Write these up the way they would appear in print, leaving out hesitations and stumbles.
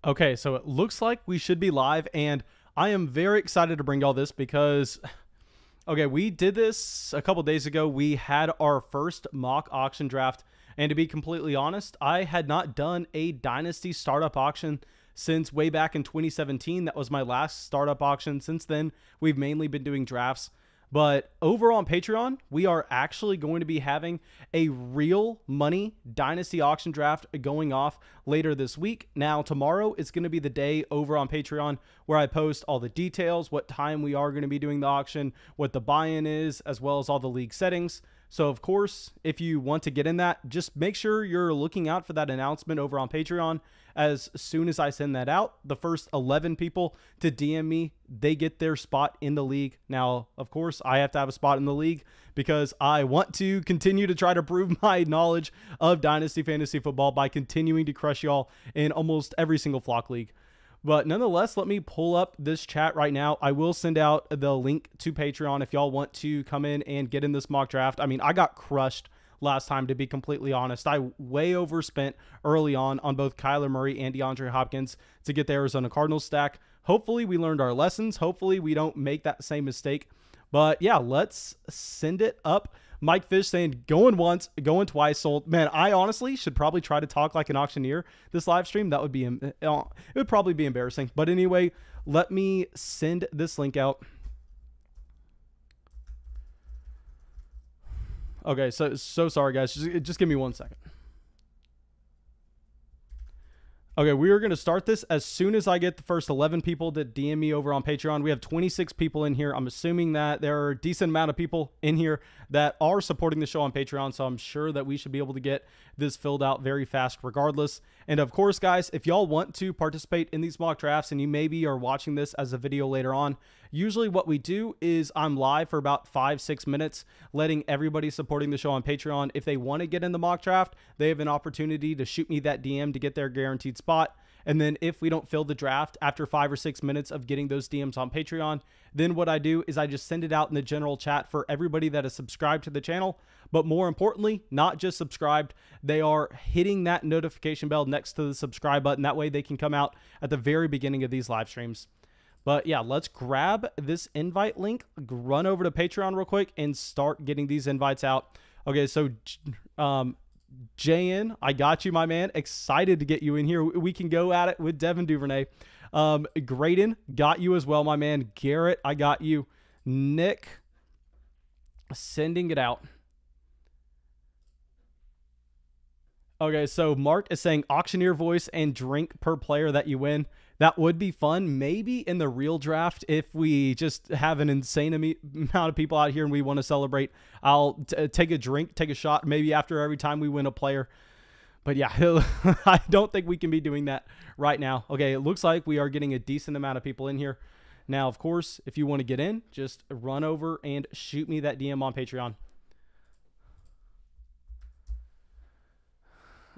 Okay, so it looks like we should be live, and I am very excited to bring y'all this because, okay, we did this a couple days ago. We had our first mock auction draft, and to be completely honest, I had not done a Dynasty startup auction since way back in 2017. That was my last startup auction. Since then, we've mainly been doing drafts. But over on Patreon, we are actually going to be having a real money Dynasty auction draft going off later this week. Now, tomorrow is going to be the day over on Patreon where I post all the details, what time we are going to be doing the auction, what the buy-in is, as well as all the league settings. So, of course, if you want to get in that, just make sure you're looking out for that announcement over on Patreon. As soon as I send that out, the first 11 people to DM me, they get their spot in the league. Now, of course, I have to have a spot in the league because I want to continue to try to prove my knowledge of Dynasty Fantasy Football by continuing to crush y'all in almost every single flock league. But nonetheless, let me pull up this chat right now. I will send out the link to Patreon if y'all want to come in and get in this mock draft. I mean, I got crushed last time, to be completely honest. I way overspent early on both Kyler Murray and DeAndre Hopkins to get the Arizona Cardinals stack. Hopefully we learned our lessons. Hopefully we don't make that same mistake. But yeah, let's send it up. Mike Fish saying going once, going twice, sold. Man, I honestly should probably try to talk like an auctioneer this live stream. That would be, it would probably be embarrassing. But anyway, let me send this link out. Okay, so sorry guys. Just give me 1 second. Okay, we are going to start this as soon as I get the first 11 people to DM me over on Patreon. We have 26 people in here. I'm assuming that there are a decent amount of people in here that are supporting the show on Patreon, so I'm sure that we should be able to get this filled out very fast regardless. And of course, guys, if y'all want to participate in these mock drafts and you maybe are watching this as a video later on, usually what we do is I'm live for about 5-6 minutes, letting everybody supporting the show on Patreon, if they want to get in the mock draft, they have an opportunity to shoot me that DM to get their guaranteed spot. And then if we don't fill the draft after 5 or 6 minutes of getting those DMs on Patreon, then what I do is I just send it out in the general chat for everybody that is subscribed to the channel. But more importantly, not just subscribed, they are hitting that notification bell next to the subscribe button. That way they can come out at the very beginning of these live streams. But yeah, let's grab this invite link, run over to Patreon real quick, and start getting these invites out. Okay, so JN, I got you, my man. Excited to get you in here. We can go at it with Devon Duvernay. Graydon, got you as well, my man. Garrett, I got you. Nick, sending it out. Okay, so Mark is saying auctioneer voice and drink per player that you win. That would be fun. Maybe in the real draft, if we just have an insane amount of people out here and we want to celebrate, I'll take a drink, take a shot, maybe after every time we win a player. But yeah, I don't think we can be doing that right now. Okay, it looks like we are getting a decent amount of people in here. Now, of course, if you want to get in, just run over and shoot me that DM on Patreon.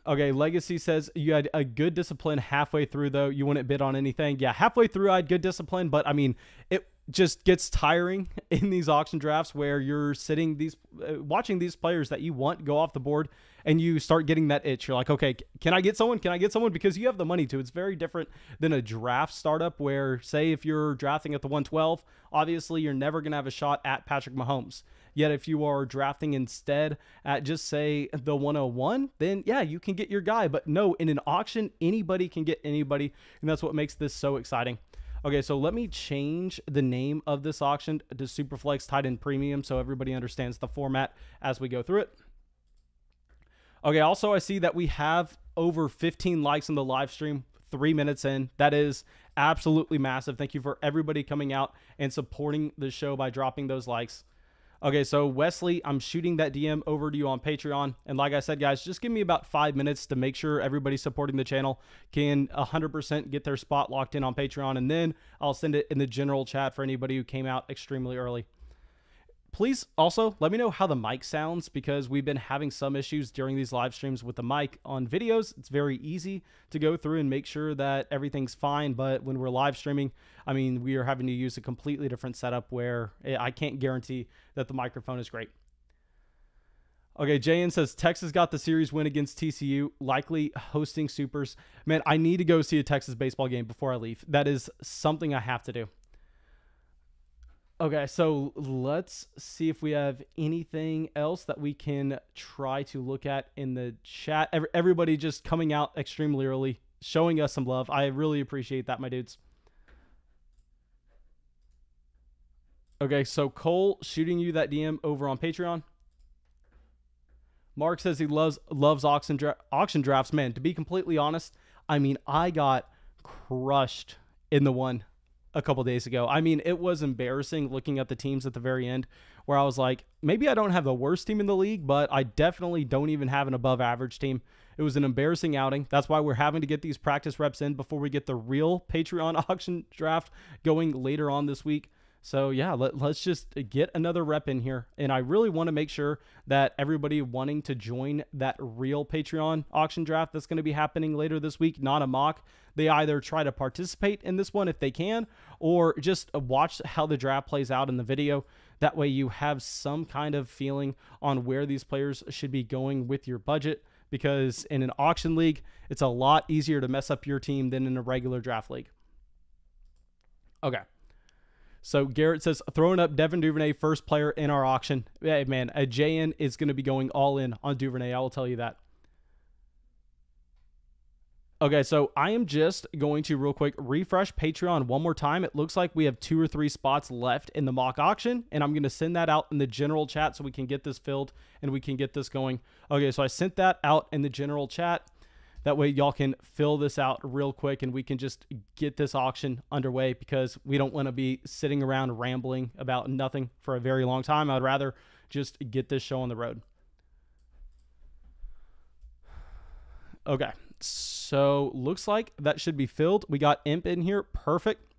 Okay, Legacy says you had a good discipline halfway through, though. You wouldn't bid on anything. Yeah, halfway through I had good discipline, but I mean, it just gets tiring in these auction drafts where you're sitting watching these players that you want go off the board, and you start getting that itch. You're like, okay, can I get someone? Can I get someone? Because you have the money to. It's very different than a draft startup where, say, if you're drafting at the 112, obviously you're never going to have a shot at Patrick Mahomes. Yet if you are drafting instead at just, say, the 101, then yeah, you can get your guy. But no, in an auction, anybody can get anybody, and that's what makes this so exciting. Okay, so let me change the name of this auction to Superflex Tight End Premium so everybody understands the format as we go through it. Okay, also I see that we have over 15 likes in the live stream 3 minutes in. That is absolutely massive. Thank you for everybody coming out and supporting the show by dropping those likes. Okay, so Wesley, I'm shooting that DM over to you on Patreon. And like I said, guys, just give me about 5 minutes to make sure everybody supporting the channel can 100% get their spot locked in on Patreon. And then I'll send it in the general chat for anybody who came out extremely early. Please also let me know how the mic sounds, because we've been having some issues during these live streams with the mic. On videos, it's very easy to go through and make sure that everything's fine. But when we're live streaming, I mean, we are having to use a completely different setup where I can't guarantee that the microphone is great. Okay, JN says Texas got the series win against TCU, likely hosting Supers. Man, I need to go see a Texas baseball game before I leave. That is something I have to do. Okay, so let's see if we have anything else that we can try to look at in the chat. Everybody just coming out extremely early, showing us some love. I really appreciate that, my dudes. Okay, so Cole shooting you that DM over on Patreon. Mark says he loves auction drafts. Man, to be completely honest, I mean, I got crushed in the one a couple days ago. I mean, it was embarrassing looking at the teams at the very end where I was like, maybe I don't have the worst team in the league, but I definitely don't even have an above average team. It was an embarrassing outing. That's why we're having to get these practice reps in before we get the real Patreon auction draft going later on this week. So yeah, let's just get another rep in here. And I really want to make sure that everybody wanting to join that real Patreon auction draft that's going to be happening later this week, not a mock, they either try to participate in this one if they can, or just watch how the draft plays out in the video. That way you have some kind of feeling on where these players should be going with your budget, because in an auction league, it's a lot easier to mess up your team than in a regular draft league. Okay. So Garrett says, throwing up Devon Duvernay, first player in our auction. Hey, man, a JN is going to be going all in on Duvernay. I will tell you that. Okay, so I am just going to real quick refresh Patreon one more time. It looks like we have 2 or 3 spots left in the mock auction, and I'm going to send that out in the general chat so we can get this filled and we can get this going. Okay, so I sent that out in the general chat. That way y'all can fill this out real quick and we can just get this auction underway, because we don't want to be sitting around rambling about nothing for a very long time. I'd rather just get this show on the road. Okay, so looks like that should be filled. We got Imp in here. Perfect.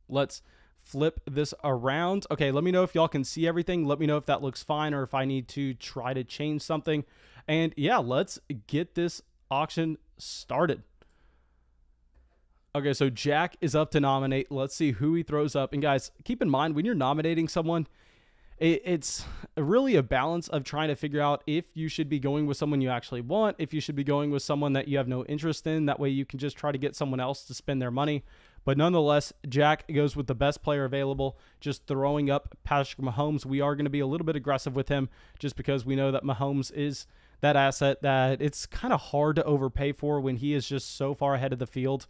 Let's flip this around. Okay, let me know if y'all can see everything. Let me know if that looks fine or if I need to try to change something. And yeah, let's get this auction started. Okay, so Jack is up to nominate. Let's see who he throws up. And guys, keep in mind, when you're nominating someone, it's really a balance of trying to figure out if you should be going with someone you actually want, if you should be going with someone that you have no interest in. That way you can just try to get someone else to spend their money. But nonetheless, Jack goes with the best player available, just throwing up Patrick Mahomes. We are going to be a little bit aggressive with him just because we know that Mahomes is that asset that it's kind of hard to overpay for when he is just so far ahead of the field.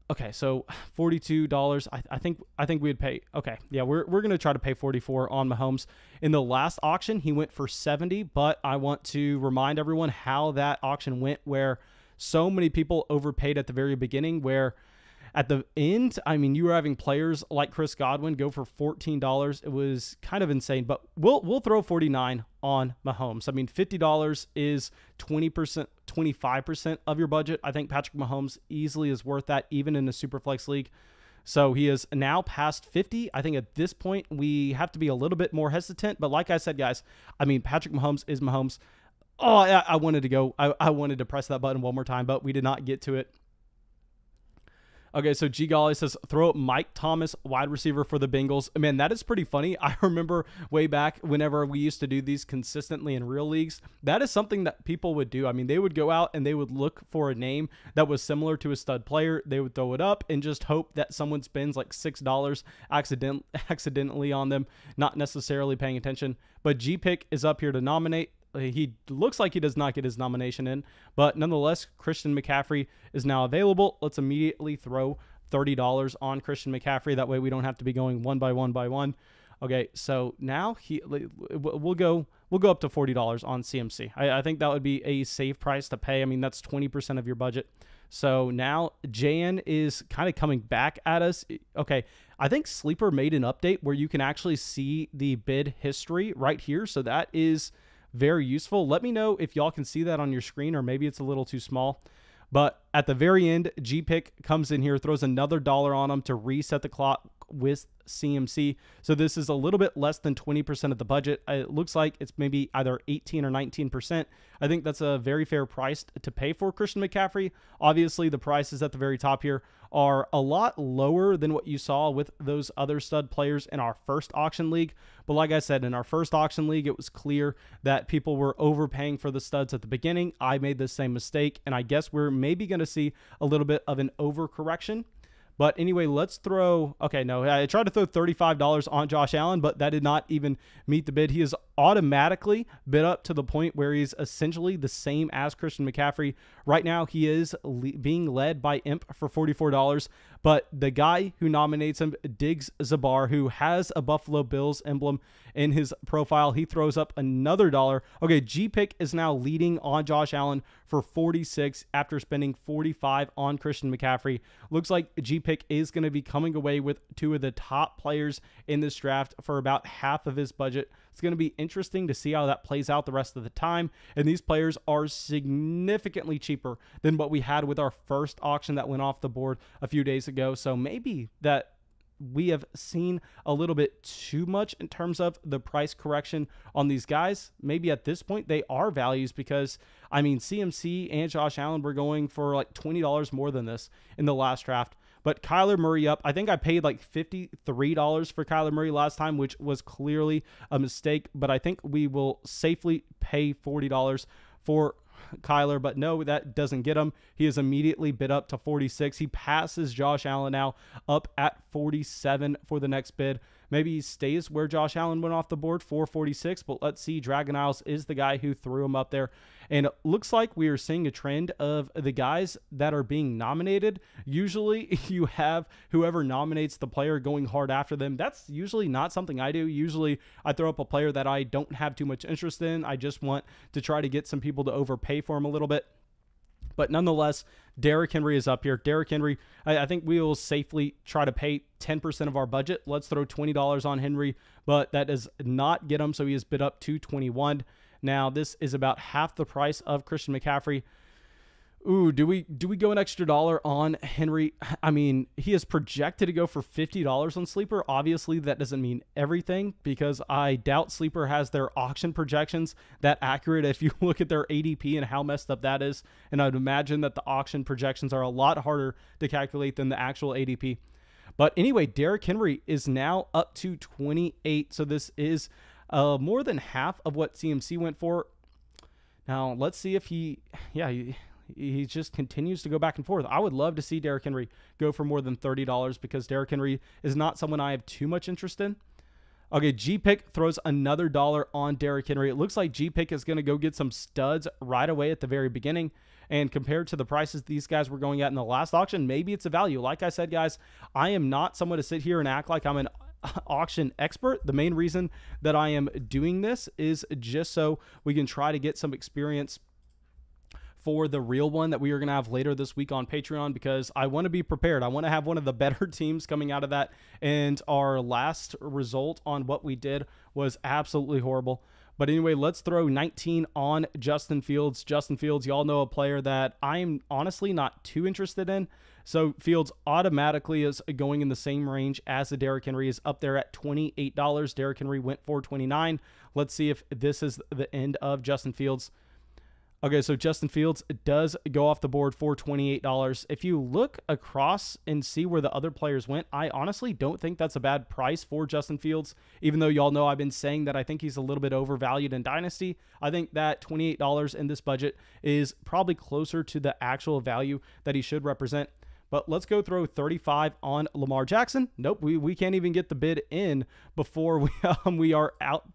Okay, so $42. I think we'd pay. Okay, yeah, we're going to try to pay $44 on Mahomes. In the last auction, he went for $70, but I want to remind everyone how that auction went, where so many people overpaid at the very beginning, where at the end, I mean, you were having players like Chris Godwin go for $14. It was kind of insane, but we'll throw $49 on Mahomes. I mean, $50 is 20%, 25% of your budget. I think Patrick Mahomes easily is worth that, even in a super flex league. So he is now past 50. I think at this point we have to be a little bit more hesitant. But like I said, guys, I mean, Patrick Mahomes is Mahomes. Oh, I wanted to go. I wanted to press that button one more time, but we did not get to it. Okay, so G Golly says, throw up Mike Thomas, wide receiver for the Bengals. Man, that is pretty funny. I remember way back whenever we used to do these consistently in real leagues, that is something that people would do. I mean, they would go out and they would look for a name that was similar to a stud player. They would throw it up and just hope that someone spends like $6 accidentally on them, not necessarily paying attention. But G-Pick is up here to nominate. He looks like he does not get his nomination in, but nonetheless, Christian McCaffrey is now available. Let's immediately throw $30 on Christian McCaffrey. That way we don't have to be going one by one. Okay, so now we'll go up to $40 on CMC. I think that would be a safe price to pay. I mean, that's 20% of your budget. So now JN is kind of coming back at us. Okay, I think Sleeper made an update where you can actually see the bid history right here. So that is very useful. Let me know if y'all can see that on your screen, or maybe it's a little too small. But at the very end, G-Pick comes in here, throws another dollar on him to reset the clock with CMC. So this is a little bit less than 20% of the budget. It looks like it's maybe either 18 or 19%. I think that's a very fair price to pay for Christian McCaffrey. Obviously, the prices at the very top here are a lot lower than what you saw with those other stud players in our first auction league. But like I said, in our first auction league, it was clear that people were overpaying for the studs at the beginning. I made the same mistake, and I guess we're maybe going to see a little bit of an overcorrection. But anyway, let's throw, okay, no, I tried to throw $35 on Josh Allen, but that did not even meet the bid. He is automatically bid up to the point where he's essentially the same as Christian McCaffrey. Right now, he is being led by Imp for $44, but the guy who nominates him, Diggs Zabar, who has a Buffalo Bills emblem in his profile, he throws up another dollar. Okay, G-Pick is now leading on Josh Allen for 46 after spending 45 on Christian McCaffrey. Looks like G-Pick is going to be coming away with two of the top players in this draft for about half of his budget. It's going to be interesting to see how that plays out the rest of the time. And these players are significantly cheaper than what we had with our first auction that went off the board a few days ago. So maybe that we have seen a little bit too much in terms of the price correction on these guys. Maybe at this point they are values because, I mean, CMC and Josh Allen were going for like $20 more than this in the last draft. But Kyler Murray up. I think I paid like $53 for Kyler Murray last time, which was clearly a mistake. But I think we will safely pay $40 for Kyler. But no, that doesn't get him. He is immediately bid up to 46. He passes Josh Allen now up at 47 for the next bid. Maybe he stays where Josh Allen went off the board for 46, but let's see. Dragon Isles is the guy who threw him up there. And it looks like we are seeing a trend of the guys that are being nominated. Usually you have whoever nominates the player going hard after them. That's usually not something I do. Usually I throw up a player that I don't have too much interest in. I just want to try to get some people to overpay for him a little bit. But nonetheless, Derrick Henry is up here. Derrick Henry, I think we will safely try to pay 10% of our budget. Let's throw $20 on Henry, but that does not get him, so he is bid up to 21. Now, this is about half the price of Christian McCaffrey. Ooh, do we go an extra dollar on Henry? I mean, he is projected to go for $50 on Sleeper. Obviously, that doesn't mean everything because I doubt Sleeper has their auction projections that accurate if you look at their ADP and how messed up that is. And I'd imagine that the auction projections are a lot harder to calculate than the actual ADP. But anyway, Derrick Henry is now up to 28. So this is more than half of what CMC went for. Now, let's see if he just continues to go back and forth. I would love to see Derrick Henry go for more than $30 because Derrick Henry is not someone I have too much interest in. Okay, G-Pick throws another dollar on Derrick Henry. It looks like G-Pick is going to go get some studs right away at the very beginning. And compared to the prices these guys were going at in the last auction, maybe it's a value. Like I said, guys, I am not someone to sit here and act like I'm an auction expert. The main reason that I am doing this is just so we can try to get some experience for the real one that we are going to have later this week on Patreon because I want to be prepared. I want to have one of the better teams coming out of that. And our last result on what we did was absolutely horrible. But anyway, let's throw 19 on Justin Fields. Justin Fields, y'all know a player that I'm honestly not too interested in. So Fields automatically is going in the same range as the Derrick Henry, is up there at $28. Derrick Henry went for $29. Let's see if this is the end of Justin Fields. Okay, so Justin Fields does go off the board for $28. If you look across and see where the other players went, I honestly don't think that's a bad price for Justin Fields, even though y'all know I've been saying that I think he's a little bit overvalued in Dynasty. I think that $28 in this budget is probably closer to the actual value that he should represent. But let's go throw 35 on Lamar Jackson. Nope, we can't even get the bid in before we are out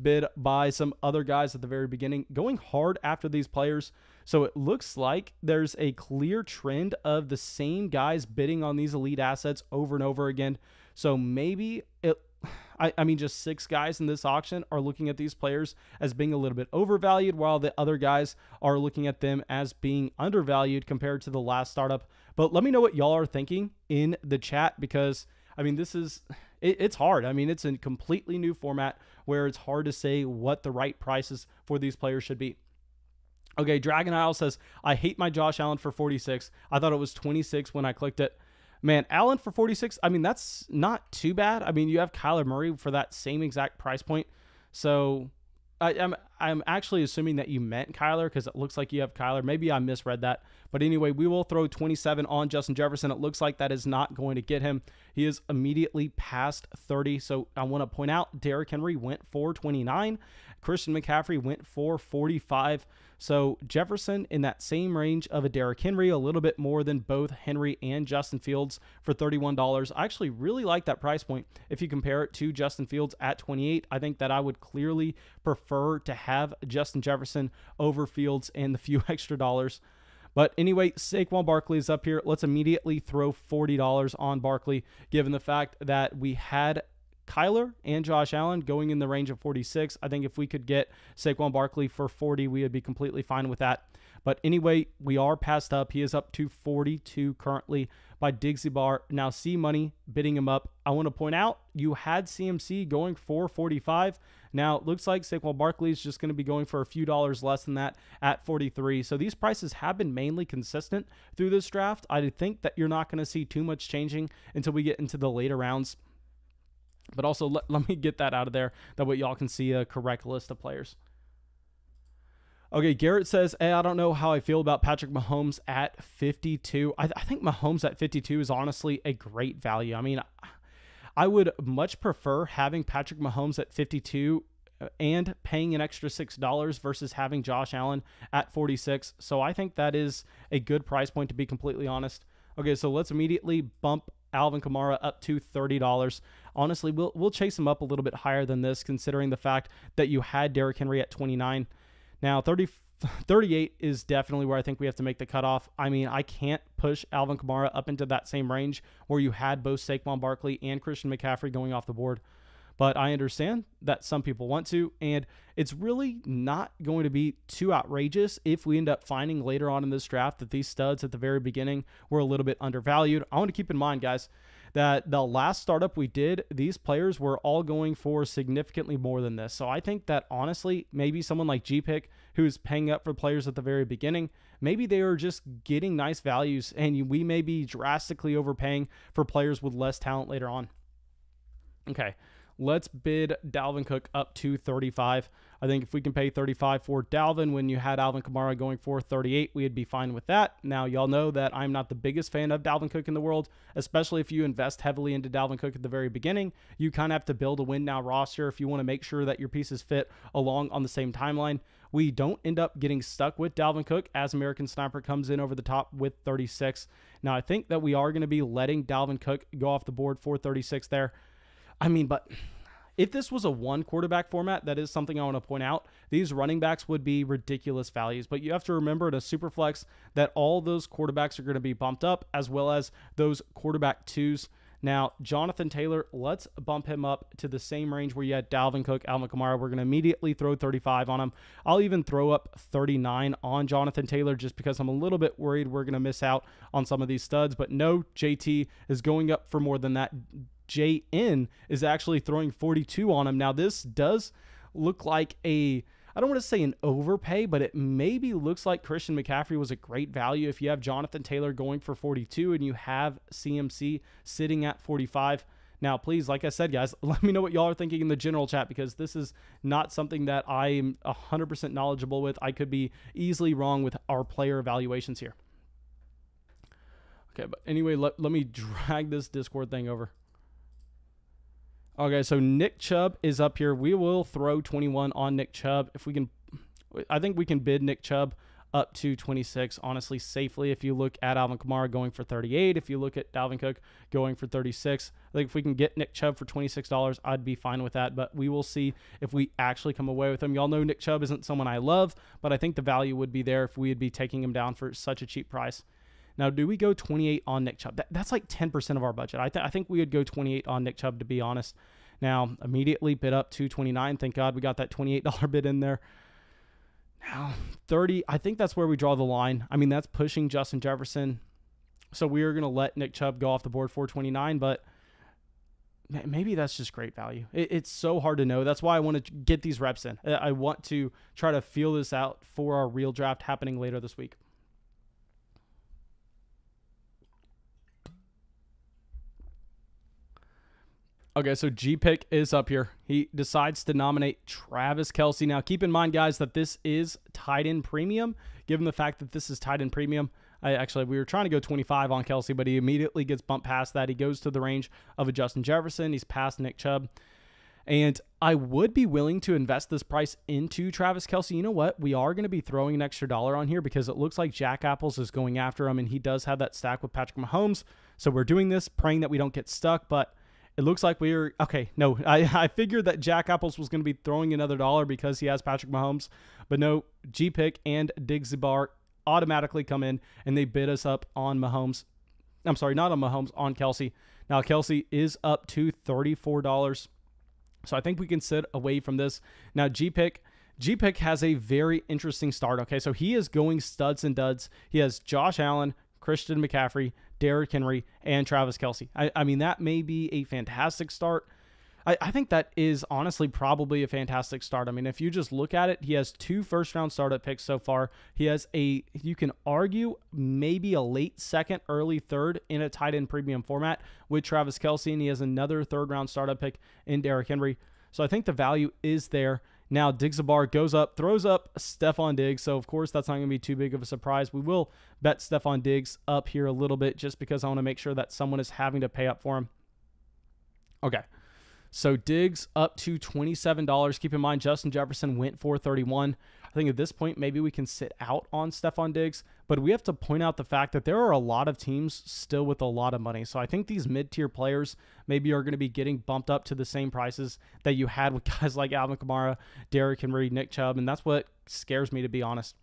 bid by some other guys at the very beginning, going hard after these players. So it looks like there's a clear trend of the same guys bidding on these elite assets over and over again. So maybe I mean, just 6 guys in this auction are looking at these players as being a little bit overvalued, while the other guys are looking at them as being undervalued compared to the last startup. But let me know what y'all are thinking in the chat because, I mean, it's hard. I mean, it's a completely new format where it's hard to say what the right prices for these players should be. Okay, Dragon Isle says, I hate my Josh Allen for 46. I thought it was 26 when I clicked it. Man, Allen for 46, I mean, that's not too bad. I mean, you have Kyler Murray for that same exact price point. So I'm actually assuming that you meant Kyler because it looks like you have Kyler. Maybe I misread that. But anyway, we will throw 27 on Justin Jefferson. It looks like that is not going to get him. He is immediately past 30. So I want to point out Derrick Henry went for 29. Christian McCaffrey went for 45. So Jefferson in that same range of a Derrick Henry, a little bit more than both Henry and Justin Fields for $31. I actually really like that price point. If you compare it to Justin Fields at 28, I think that I would clearly prefer to have Justin Jefferson over Fields and the few extra dollars. But anyway, Saquon Barkley is up here. Let's immediately throw $40 on Barkley, given the fact that we had Kyler and Josh Allen going in the range of 46. I think if we could get Saquon Barkley for 40, we would be completely fine with that. But anyway, we are passed up. He is up to 42 currently by Digsy Bar. Now C-Money bidding him up. I want to point out you had CMC going for 45. Now it looks like Saquon Barkley is just going to be going for a few dollars less than that at 43. So these prices have been mainly consistent through this draft. I think that you're not going to see too much changing until we get into the later rounds. But also, let me get that out of there. That way y'all can see a correct list of players. Okay, Garrett says, hey, I don't know how I feel about Patrick Mahomes at 52. I think Mahomes at 52 is honestly a great value. I mean, I would much prefer having Patrick Mahomes at 52 and paying an extra $6 versus having Josh Allen at 46. So I think that is a good price point, to be completely honest. Okay, so let's immediately bump Alvin Kamara up to $30. Honestly, we'll chase him up a little bit higher than this, considering the fact that you had Derrick Henry at 29. Now, 38 is definitely where I think we have to make the cutoff. I mean, I can't push Alvin Kamara up into that same range where you had both Saquon Barkley and Christian McCaffrey going off the board. But I understand that some people want to, and it's really not going to be too outrageous if we end up finding later on in this draft that these studs at the very beginning were a little bit undervalued. I want to keep in mind, guys, that the last startup we did, these players were all going for significantly more than this. So I think that honestly, maybe someone like G-Pick, who's paying up for players at the very beginning, maybe they are just getting nice values, and we may be drastically overpaying for players with less talent later on. Okay. Let's bid Dalvin Cook up to 35. I think if we can pay 35 for Dalvin when you had Alvin Kamara going for 38, we'd be fine with that. Now, y'all know that I'm not the biggest fan of Dalvin Cook in the world, especially if you invest heavily into Dalvin Cook at the very beginning. You kind of have to build a win now roster if you want to make sure that your pieces fit along on the same timeline. We don't end up getting stuck with Dalvin Cook as American Sniper comes in over the top with 36. Now, I think that we are going to be letting Dalvin Cook go off the board for 36 there. I mean, but if this was a one quarterback format, that is something I want to point out. These running backs would be ridiculous values, but you have to remember in a super flex that all those quarterbacks are going to be bumped up, as well as those quarterback twos. Now, Jonathan Taylor, let's bump him up to the same range where you had Dalvin Cook, Alvin Kamara. We're going to immediately throw 35 on him. I'll even throw up 39 on Jonathan Taylor just because I'm a little bit worried we're going to miss out on some of these studs. But no, JT is going up for more than that. JN is actually throwing 42 on him. Now, this does look like I don't want to say an overpay, but it maybe looks like Christian McCaffrey was a great value if you have Jonathan Taylor going for 42 and you have CMC sitting at 45. Now, please, like I said, guys, let me know what y'all are thinking in the general chat, because this is not something that I'm 100% knowledgeable with. I could be easily wrong with our player evaluations here. Okay, but anyway, let me drag this Discord thing over. Okay, so Nick Chubb is up here. We will throw 21 on Nick Chubb. If we can, I think we can bid Nick Chubb up to 26, honestly, safely. If you look at Alvin Kamara going for 38, if you look at Dalvin Cook going for 36, I think if we can get Nick Chubb for $26, I'd be fine with that. But we will see if we actually come away with him. Y'all know Nick Chubb isn't someone I love, but I think the value would be there if we would be taking him down for such a cheap price. Now, do we go 28 on Nick Chubb? That's like 10% of our budget. I think we would go 28 on Nick Chubb, to be honest. Now, immediately bid up to 29. Thank God we got that $28 bid in there. Now, 30, I think that's where we draw the line. I mean, that's pushing Justin Jefferson. So we are going to let Nick Chubb go off the board for 29, but maybe that's just great value. It's so hard to know. That's why I want to get these reps in. I want to try to feel this out for our real draft happening later this week. Okay, so G-Pick is up here. He decides to nominate Travis Kelce. Now, keep in mind, guys, that this is tight end premium. Given the fact that this is tight end premium, we were trying to go 25 on Kelce, but he immediately gets bumped past that. He goes to the range of a Justin Jefferson. He's past Nick Chubb. And I would be willing to invest this price into Travis Kelce. You know what? We are going to be throwing an extra $1 on here because it looks like Jack Apples is going after him, and he does have that stack with Patrick Mahomes. So we're doing this, praying that we don't get stuck, but it looks like we're okay. No, I figured that Jack Apples was going to be throwing another $1 because he has Patrick Mahomes, but no, G-Pick and Diggs Bar automatically come in and they bid us up on Mahomes. I'm sorry, not on Mahomes, on Kelce. Now Kelce is up to $34. So I think we can sit away from this. Now G-Pick has a very interesting start. Okay, so he is going studs and duds. He has Josh Allen, Christian McCaffrey, Derrick Henry, and Travis Kelce. I mean, that may be a fantastic start. I think that is honestly probably a fantastic start. I mean, if you just look at it, he has 2 first-round startup picks so far. He has you can argue, maybe a late second, early third in a tight end premium format with Travis Kelce, and he has another third-round startup pick in Derrick Henry. So I think the value is there. Now, Diggs goes up, throws up Stephon Diggs. So, of course, that's not going to be too big of a surprise. We will bet Stephon Diggs up here a little bit just because I want to make sure that someone is having to pay up for him. Okay. So, Diggs up to $27. Keep in mind, Justin Jefferson went for $31. I think at this point, maybe we can sit out on Stephon Diggs, but we have to point out the fact that there are a lot of teams still with a lot of money. So I think these mid-tier players maybe are going to be getting bumped up to the same prices that you had with guys like Alvin Kamara, Derrick Henry, Nick Chubb, and that's what scares me, to be honest.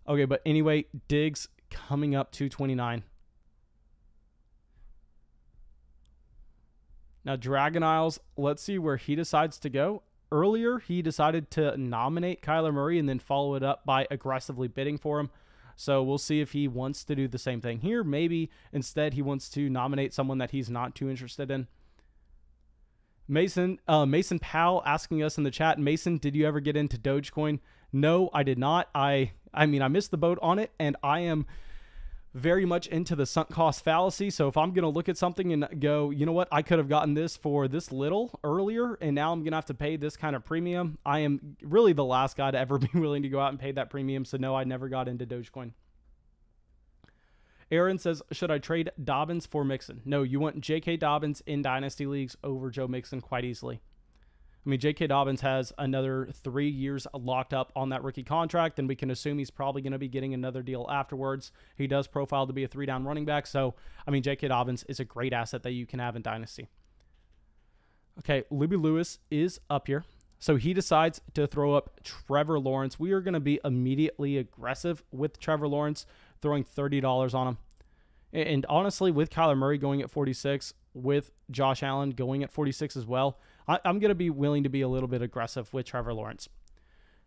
Okay, but anyway, Diggs coming up to $29. Now, Dragon Isles, let's see where he decides to go. Earlier, he decided to nominate Kyler Murray and then follow it up by aggressively bidding for him. So we'll see if he wants to do the same thing here. Maybe instead he wants to nominate someone that he's not too interested in. Mason Powell asking us in the chat, Mason, did you ever get into Dogecoin? No, I did not. I mean, I missed the boat on it, and I am very much into the sunk cost fallacy. So if I'm going to look at something and go, you know what, I could have gotten this for this little earlier, and now I'm going to have to pay this kind of premium, I am really the last guy to ever be willing to go out and pay that premium. So no, I never got into Dogecoin. Aaron says, should I trade Dobbins for Mixon? No, you want J.K. Dobbins in Dynasty leagues over Joe Mixon quite easily. I mean, J.K. Dobbins has another 3 years locked up on that rookie contract, and we can assume he's probably going to be getting another deal afterwards. He does profile to be a 3-down running back, so, I mean, J.K. Dobbins is a great asset that you can have in Dynasty. Okay, Libby Lewis is up here. So he decides to throw up Trevor Lawrence. We are going to be immediately aggressive with Trevor Lawrence, throwing $30 on him. And honestly, with Kyler Murray going at 46, with Josh Allen going at 46 as well, I'm going to be willing to be a little bit aggressive with Trevor Lawrence.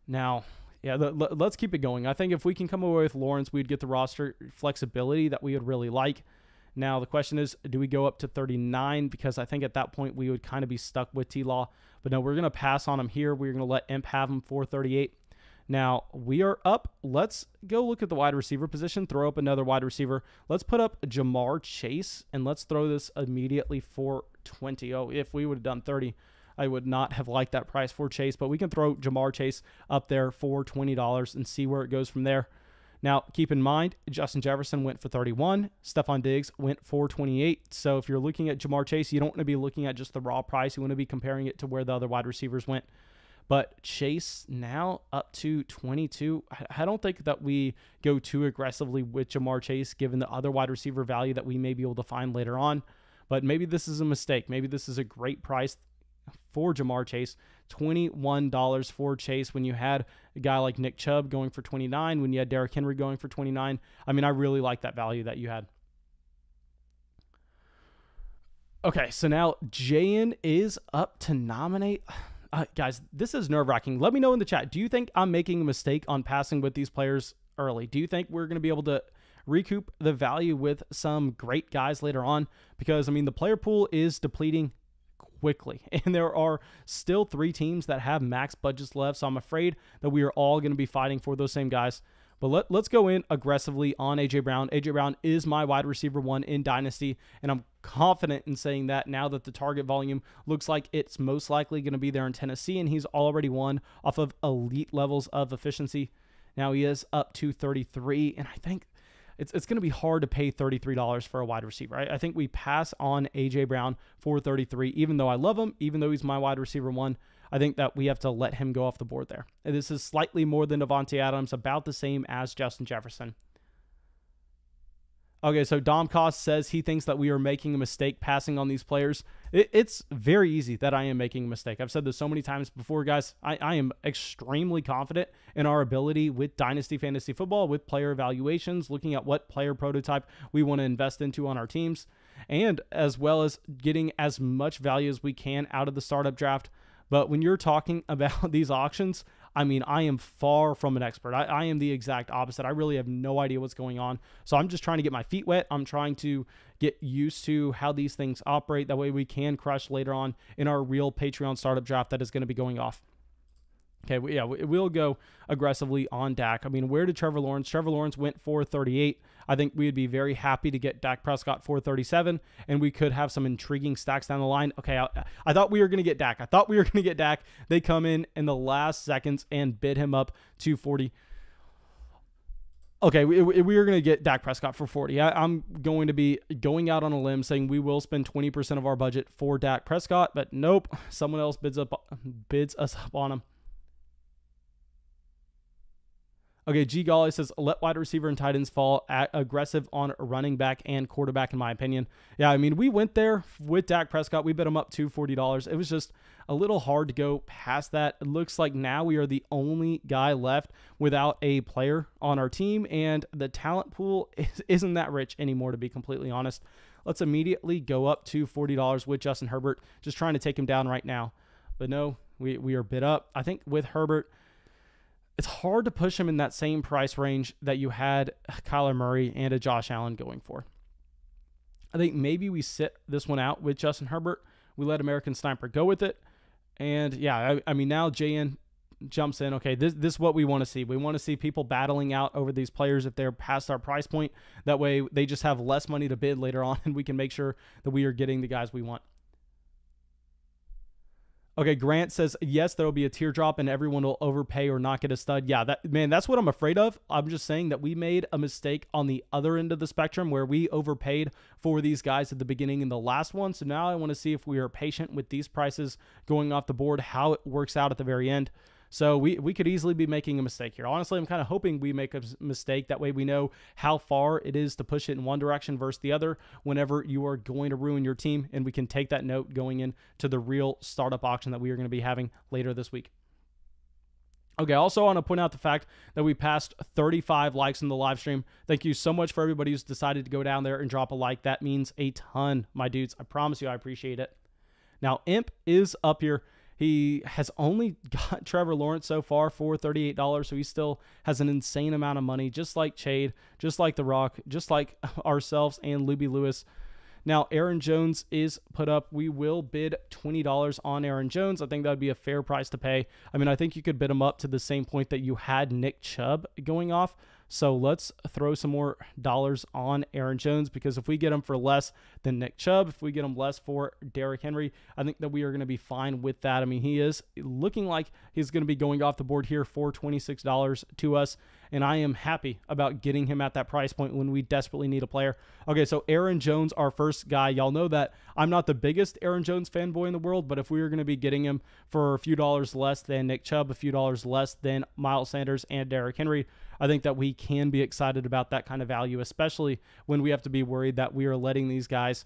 Now, yeah, let's keep it going. I think if we can come away with Lawrence, we'd get the roster flexibility that we would really like. Now, the question is, do we go up to 39? Because I think at that point, we would kind of be stuck with T-Law. But no, we're going to pass on him here. We're going to let Imp have him for 38. Now, we are up. Let's go look at the wide receiver position, throw up another wide receiver. Let's put up Jamar Chase, and let's throw this immediately for 20. Oh, if we would have done 30, I would not have liked that price for Chase, but we can throw Jamar Chase up there for $20 and see where it goes from there. Now, keep in mind, Justin Jefferson went for 31. Stephon Diggs went for 28. So if you're looking at Jamar Chase, you don't want to be looking at just the raw price. You want to be comparing it to where the other wide receivers went. But Chase now up to 22. I don't think that we go too aggressively with Jamar Chase, given the other wide receiver value that we may be able to find later on. But maybe this is a mistake. Maybe this is a great price for Jamar Chase. $21 for Chase when you had a guy like Nick Chubb going for 29, when you had Derrick Henry going for 29. I mean, I really like that value that you had. Okay, so now Jayan is up to nominate. Guys, this is nerve-wracking. Let me know in the chat. Do you think I'm making a mistake on passing with these players early? Do you think we're going to be able to recoup the value with some great guys later on? Because, I mean, the player pool is depleting quickly. And there are still 3 teams that have max budgets left, so I'm afraid that we are all going to be fighting for those same guys. But let's go in aggressively on A.J. Brown. A.J. Brown is my wide receiver 1 in Dynasty, and I'm confident in saying that now that the target volume looks like it's most likely going to be there in Tennessee, and he's already won off of elite levels of efficiency. Now he is up to 33, and I think it's going to be hard to pay $33 for a wide receiver. I think we pass on A.J. Brown for 33, even though I love him, even though he's my wide receiver 1. I think that we have to let him go off the board there. And this is slightly more than Davante Adams, about the same as Justin Jefferson. Okay, so Dom Cost says he thinks that we are making a mistake passing on these players. It's very easy that I am making a mistake. I've said this so many times before, guys. I am extremely confident in our ability with Dynasty Fantasy Football, with player evaluations, looking at what player prototype we want to invest into on our teams, and as well as getting as much value as we can out of the startup draft. But when you're talking about these auctions, I mean, I am far from an expert. I am the exact opposite. I really have no idea what's going on. So I'm just trying to get my feet wet. I'm trying to get used to how these things operate. That way we can crush later on in our real Patreon startup draft that is going to be going off. Okay, we'll go aggressively on Dak. I mean, where did Trevor Lawrence? Trevor Lawrence went for 38. I think we'd be very happy to get Dak Prescott for 37, and we could have some intriguing stacks down the line. Okay, I thought we were going to get Dak. They come in the last seconds and bid him up to 40. Okay, we were going to get Dak Prescott for 40. I'm going to be going out on a limb saying we will spend 20% of our budget for Dak Prescott, but nope, someone else bids us up on him. Okay, G. Golly says, let wide receiver and tight ends fall, aggressive on running back and quarterback, in my opinion. Yeah, I mean, we went there with Dak Prescott. We bid him up to $40. It was just a little hard to go past that. It looks like now we are the only guy left without a player on our team, and the talent pool isn't that rich anymore, to be completely honest. Let's immediately go up to $40 with Justin Herbert, just trying to take him down right now. But no, we are bid up. I think with Herbert, it's hard to push him in that same price range that you had Kyler Murray and a Josh Allen going for. I think maybe we sit this one out with Justin Herbert. We let American Sniper go with it. And yeah, I mean, now JN jumps in. Okay, this is what we want to see. We want to see people battling out over these players if they're past our price point. That way they just have less money to bid later on, and we can make sure that we are getting the guys we want. Okay, Grant says, yes, there will be a teardrop and everyone will overpay or not get a stud. Yeah, that's what I'm afraid of. I'm just saying that we made a mistake on the other end of the spectrum where we overpaid for these guys at the beginning in the last one. So now I want to see if we are patient with these prices going off the board, how it works out at the very end. So we could easily be making a mistake here. Honestly, I'm kind of hoping we make a mistake. That way we know how far it is to push it in one direction versus the other whenever you are going to ruin your team, and we can take that note going into the real startup auction that we are going to be having later this week. Okay, also want to point out the fact that we passed 35 likes in the live stream. Thank you so much for everybody who's decided to go down there and drop a like. That means a ton, my dudes. I promise you I appreciate it. Now, Imp is up here. He has only got Trevor Lawrence so far for $38, so he still has an insane amount of money, just like Chade, just like The Rock, just like ourselves and Libby Lewis. Now, Aaron Jones is put up. We will bid $20 on Aaron Jones. I think that would be a fair price to pay. I mean, I think you could bid him up to the same point that you had Nick Chubb going off. So let's throw some more dollars on Aaron Jones, because if we get him for less than Nick Chubb, if we get him less for Derrick Henry, I think that we are going to be fine with that. I mean, he is looking like he's going to be going off the board here for $26 to us, and I am happy about getting him at that price point when we desperately need a player. Okay, so Aaron Jones, our first guy. Y'all know that I'm not the biggest Aaron Jones fanboy in the world, but if we were going to be getting him for a few dollars less than Nick Chubb, a few dollars less than Miles Sanders and Derrick Henry, I think that we can be excited about that kind of value, especially when we have to be worried that we are letting these guys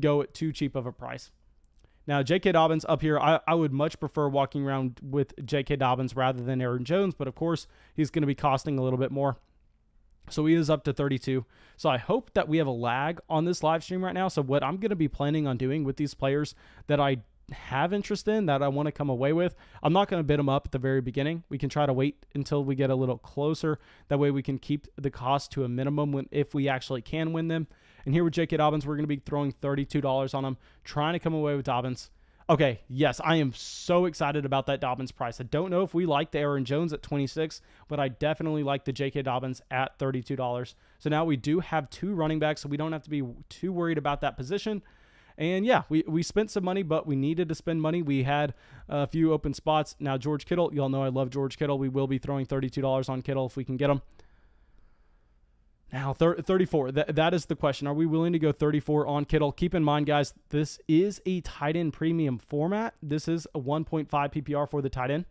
go at too cheap of a price. Now, J.K. Dobbins up here, I would much prefer walking around with J.K. Dobbins rather than Aaron Jones, but of course, he's going to be costing a little bit more. So he is up to 32. So I hope that we have a lag on this live stream right now. So what I'm going to be planning on doing with these players that I have interest in, that I want to come away with, I'm not going to bid them up at the very beginning. We can try to wait until we get a little closer. That way we can keep the cost to a minimum if we actually can win them. And here with J.K. Dobbins, we're going to be throwing $32 on him, trying to come away with Dobbins. Okay, yes, I am so excited about that Dobbins price. I don't know if we like the Aaron Jones at 26, but I definitely like the J.K. Dobbins at $32. So now we do have 2 running backs, so we don't have to be too worried about that position. And yeah, we spent some money, but we needed to spend money. We had a few open spots. Now, George Kittle, y'all know I love George Kittle. We will be throwing $32 on Kittle if we can get him. Now, 34, that is the question. Are we willing to go 34 on Kittle? Keep in mind, guys, this is a tight end premium format. This is a 1.5 PPR for the tight end.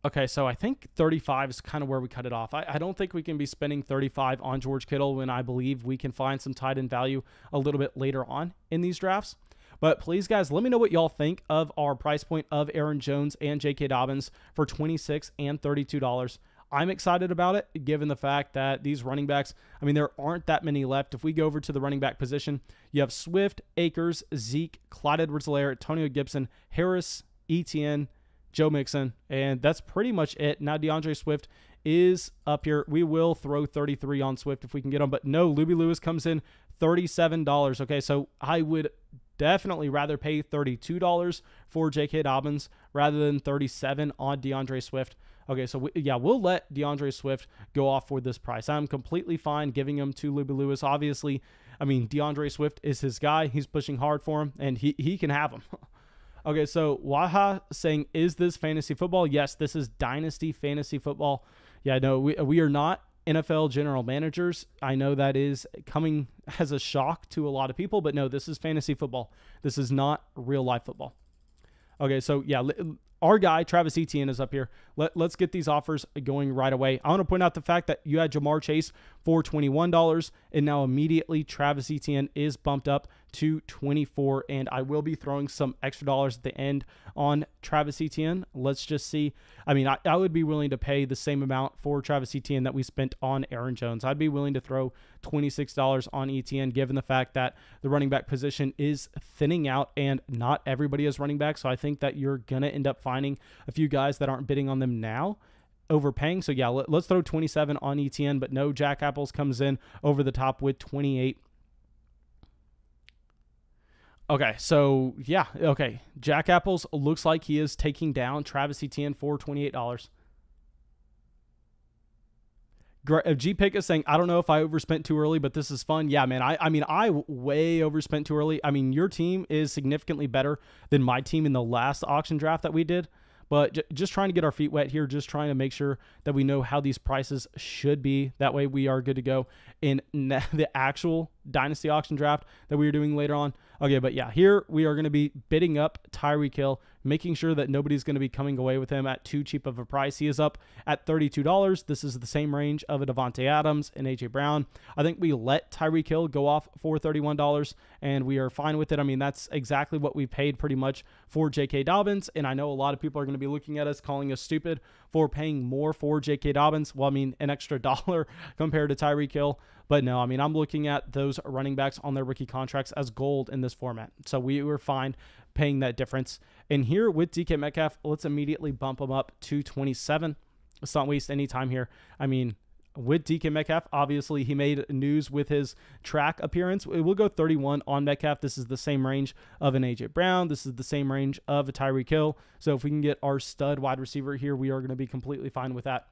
Okay, so I think 35 is kind of where we cut it off. I don't think we can be spending 35 on George Kittle when I believe we can find some tight end value a little bit later on in these drafts. But please, guys, let me know what y'all think of our price point of Aaron Jones and J.K. Dobbins for $26 and $32. I'm excited about it, given the fact that these running backs, I mean, there aren't that many left. If we go over to the running back position, you have Swift, Akers, Zeke, Clyde Edwards-Helaire, Antonio Gibson, Harris, Etienne, Joe Mixon, and that's pretty much it. Now, DeAndre Swift is up here. We will throw 33 on Swift if we can get him, but no, Libby Lewis comes in $37. Okay, so I would definitely rather pay $32 for J.K. Dobbins rather than $37 on DeAndre Swift. Okay, so we'll let DeAndre Swift go off for this price. I'm completely fine giving him to Libby Lewis. Obviously, I mean, DeAndre Swift is his guy. He's pushing hard for him, and he can have him. Okay, so Waha saying, is this fantasy football? Yes, this is Dynasty fantasy football. Yeah, no, we are not NFL general managers. I know that is coming as a shock to a lot of people, but no, this is fantasy football. This is not real life football. Okay, so yeah, our guy, Travis Etienne, is up here. Let's get these offers going right away. I want to point out the fact that you had Jamar Chase for $21, and now immediately Travis Etienne is bumped up to $24, and I will be throwing some extra dollars at the end on Travis Etienne. Let's just see. I mean, I would be willing to pay the same amount for Travis Etienne that we spent on Aaron Jones. I'd be willing to throw $26 on Etienne, given the fact that the running back position is thinning out and not everybody is running back. So I think that you're going to end up finding a few guys that aren't bidding on them now overpaying. So yeah, let's throw 27 on Etienne, but no, Jack Apples comes in over the top with 28. Okay, so yeah, okay. Jack Apples looks like he is taking down Travis Etienne for $28. G Pick is saying, I don't know if I overspent too early, but this is fun. Yeah, man, I mean, I way overspent too early. I mean, your team is significantly better than my team in the last auction draft that we did. But just trying to get our feet wet here, just trying to make sure that we know how these prices should be. That way we are good to go in the actual Dynasty auction draft that we are doing later on. Okay, but yeah, here we are going to be bidding up Tyreek Hill, making sure that nobody's going to be coming away with him at too cheap of a price. He is up at $32. This is the same range of a Davante Adams and A.J. Brown. I think we let Tyreek Hill go off for $31, and we are fine with it. I mean, that's exactly what we paid pretty much for J.K. Dobbins, and I know a lot of people are going to be looking at us, calling us stupid for paying more for J.K. Dobbins. Well, I mean, an extra dollar compared to Tyreek Hill. But no, I mean, I'm looking at those running backs on their rookie contracts as gold in this format. So we were fine paying that difference. And here with DK Metcalf, let's immediately bump him up to 27. Let's not waste any time here. I mean, with DK Metcalf, obviously he made news with his track appearance. We'll go 31 on Metcalf. This is the same range of an A.J. Brown. This is the same range of a Tyreek Hill. So if we can get our stud wide receiver here, we are going to be completely fine with that.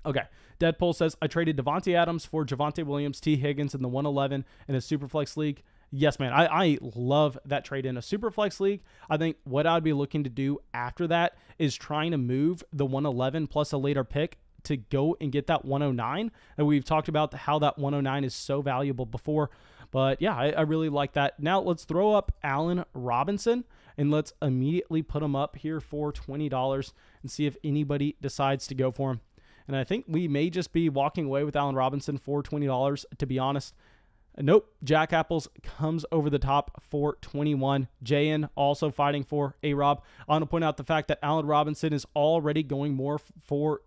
Okay, Deadpool says, I traded Devontae Adams for Javonte Williams, T. Higgins in the 111 in a Superflex league. Yes, man, I love that trade in a Superflex league. I think what I'd be looking to do after that is trying to move the 111 plus a later pick to go and get that 109. And we've talked about how that 109 is so valuable before. But yeah, I really like that. Now let's throw up Allen Robinson and let's immediately put him up here for $20 and see if anybody decides to go for him. And I think we may just be walking away with Allen Robinson for $20, to be honest. Nope. Jack Apples comes over the top for 21. Jayan also fighting for A-Rob. I want to point out the fact that Allen Robinson is already going more for,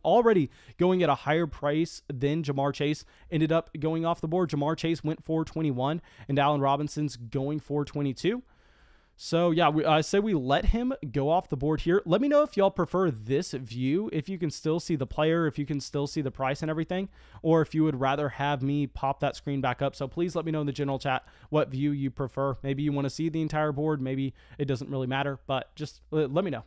already going at a higher price than Jamar Chase. Ended up going off the board. Jamar Chase went for 21 and Allen Robinson's going for 22. So yeah, I say we let him go off the board here. Let me know if y'all prefer this view, if you can still see the player, if you can still see the price and everything, or if you would rather have me pop that screen back up. So please let me know in the general chat what view you prefer. Maybe you want to see the entire board. Maybe it doesn't really matter, but just let me know.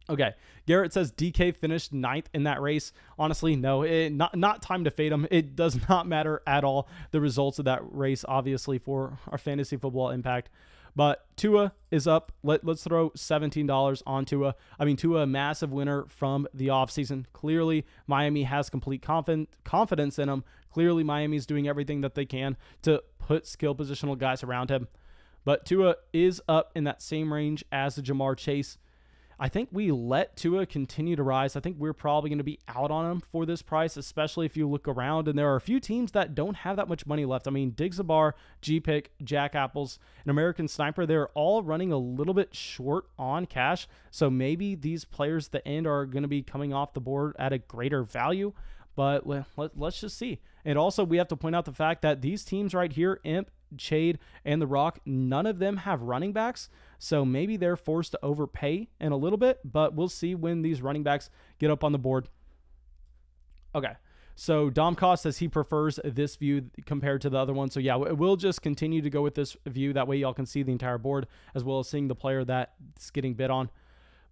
Okay, Garrett says DK finished 9th in that race. Honestly, no, not time to fade him. It does not matter at all, the results of that race, obviously, for our fantasy football impact. But Tua is up. Let's throw $17 on Tua. I mean, Tua, a massive winner from the offseason. Clearly, Miami has complete confidence in him. Clearly, Miami's doing everything that they can to put skill positional guys around him. But Tua is up in that same range as the Ja'Marr Chase. I think we let Tua continue to rise. I think we're probably going to be out on him for this price, especially if you look around. And there are a few teams that don't have that much money left. I mean, Digzabar, G-Pick, Jack Apples, and American Sniper, they're all running a little bit short on cash. So maybe these players at the end are going to be coming off the board at a greater value. But let's just see. And also, we have to point out the fact that these teams right here, Imp, Chade, and The Rock, none of them have running backs. So maybe they're forced to overpay in a little bit, but we'll see when these running backs get up on the board. Okay, so Dom Cost says he prefers this view compared to the other one. So yeah, we'll just continue to go with this view. That way y'all can see the entire board as well as seeing the player that's getting bid on.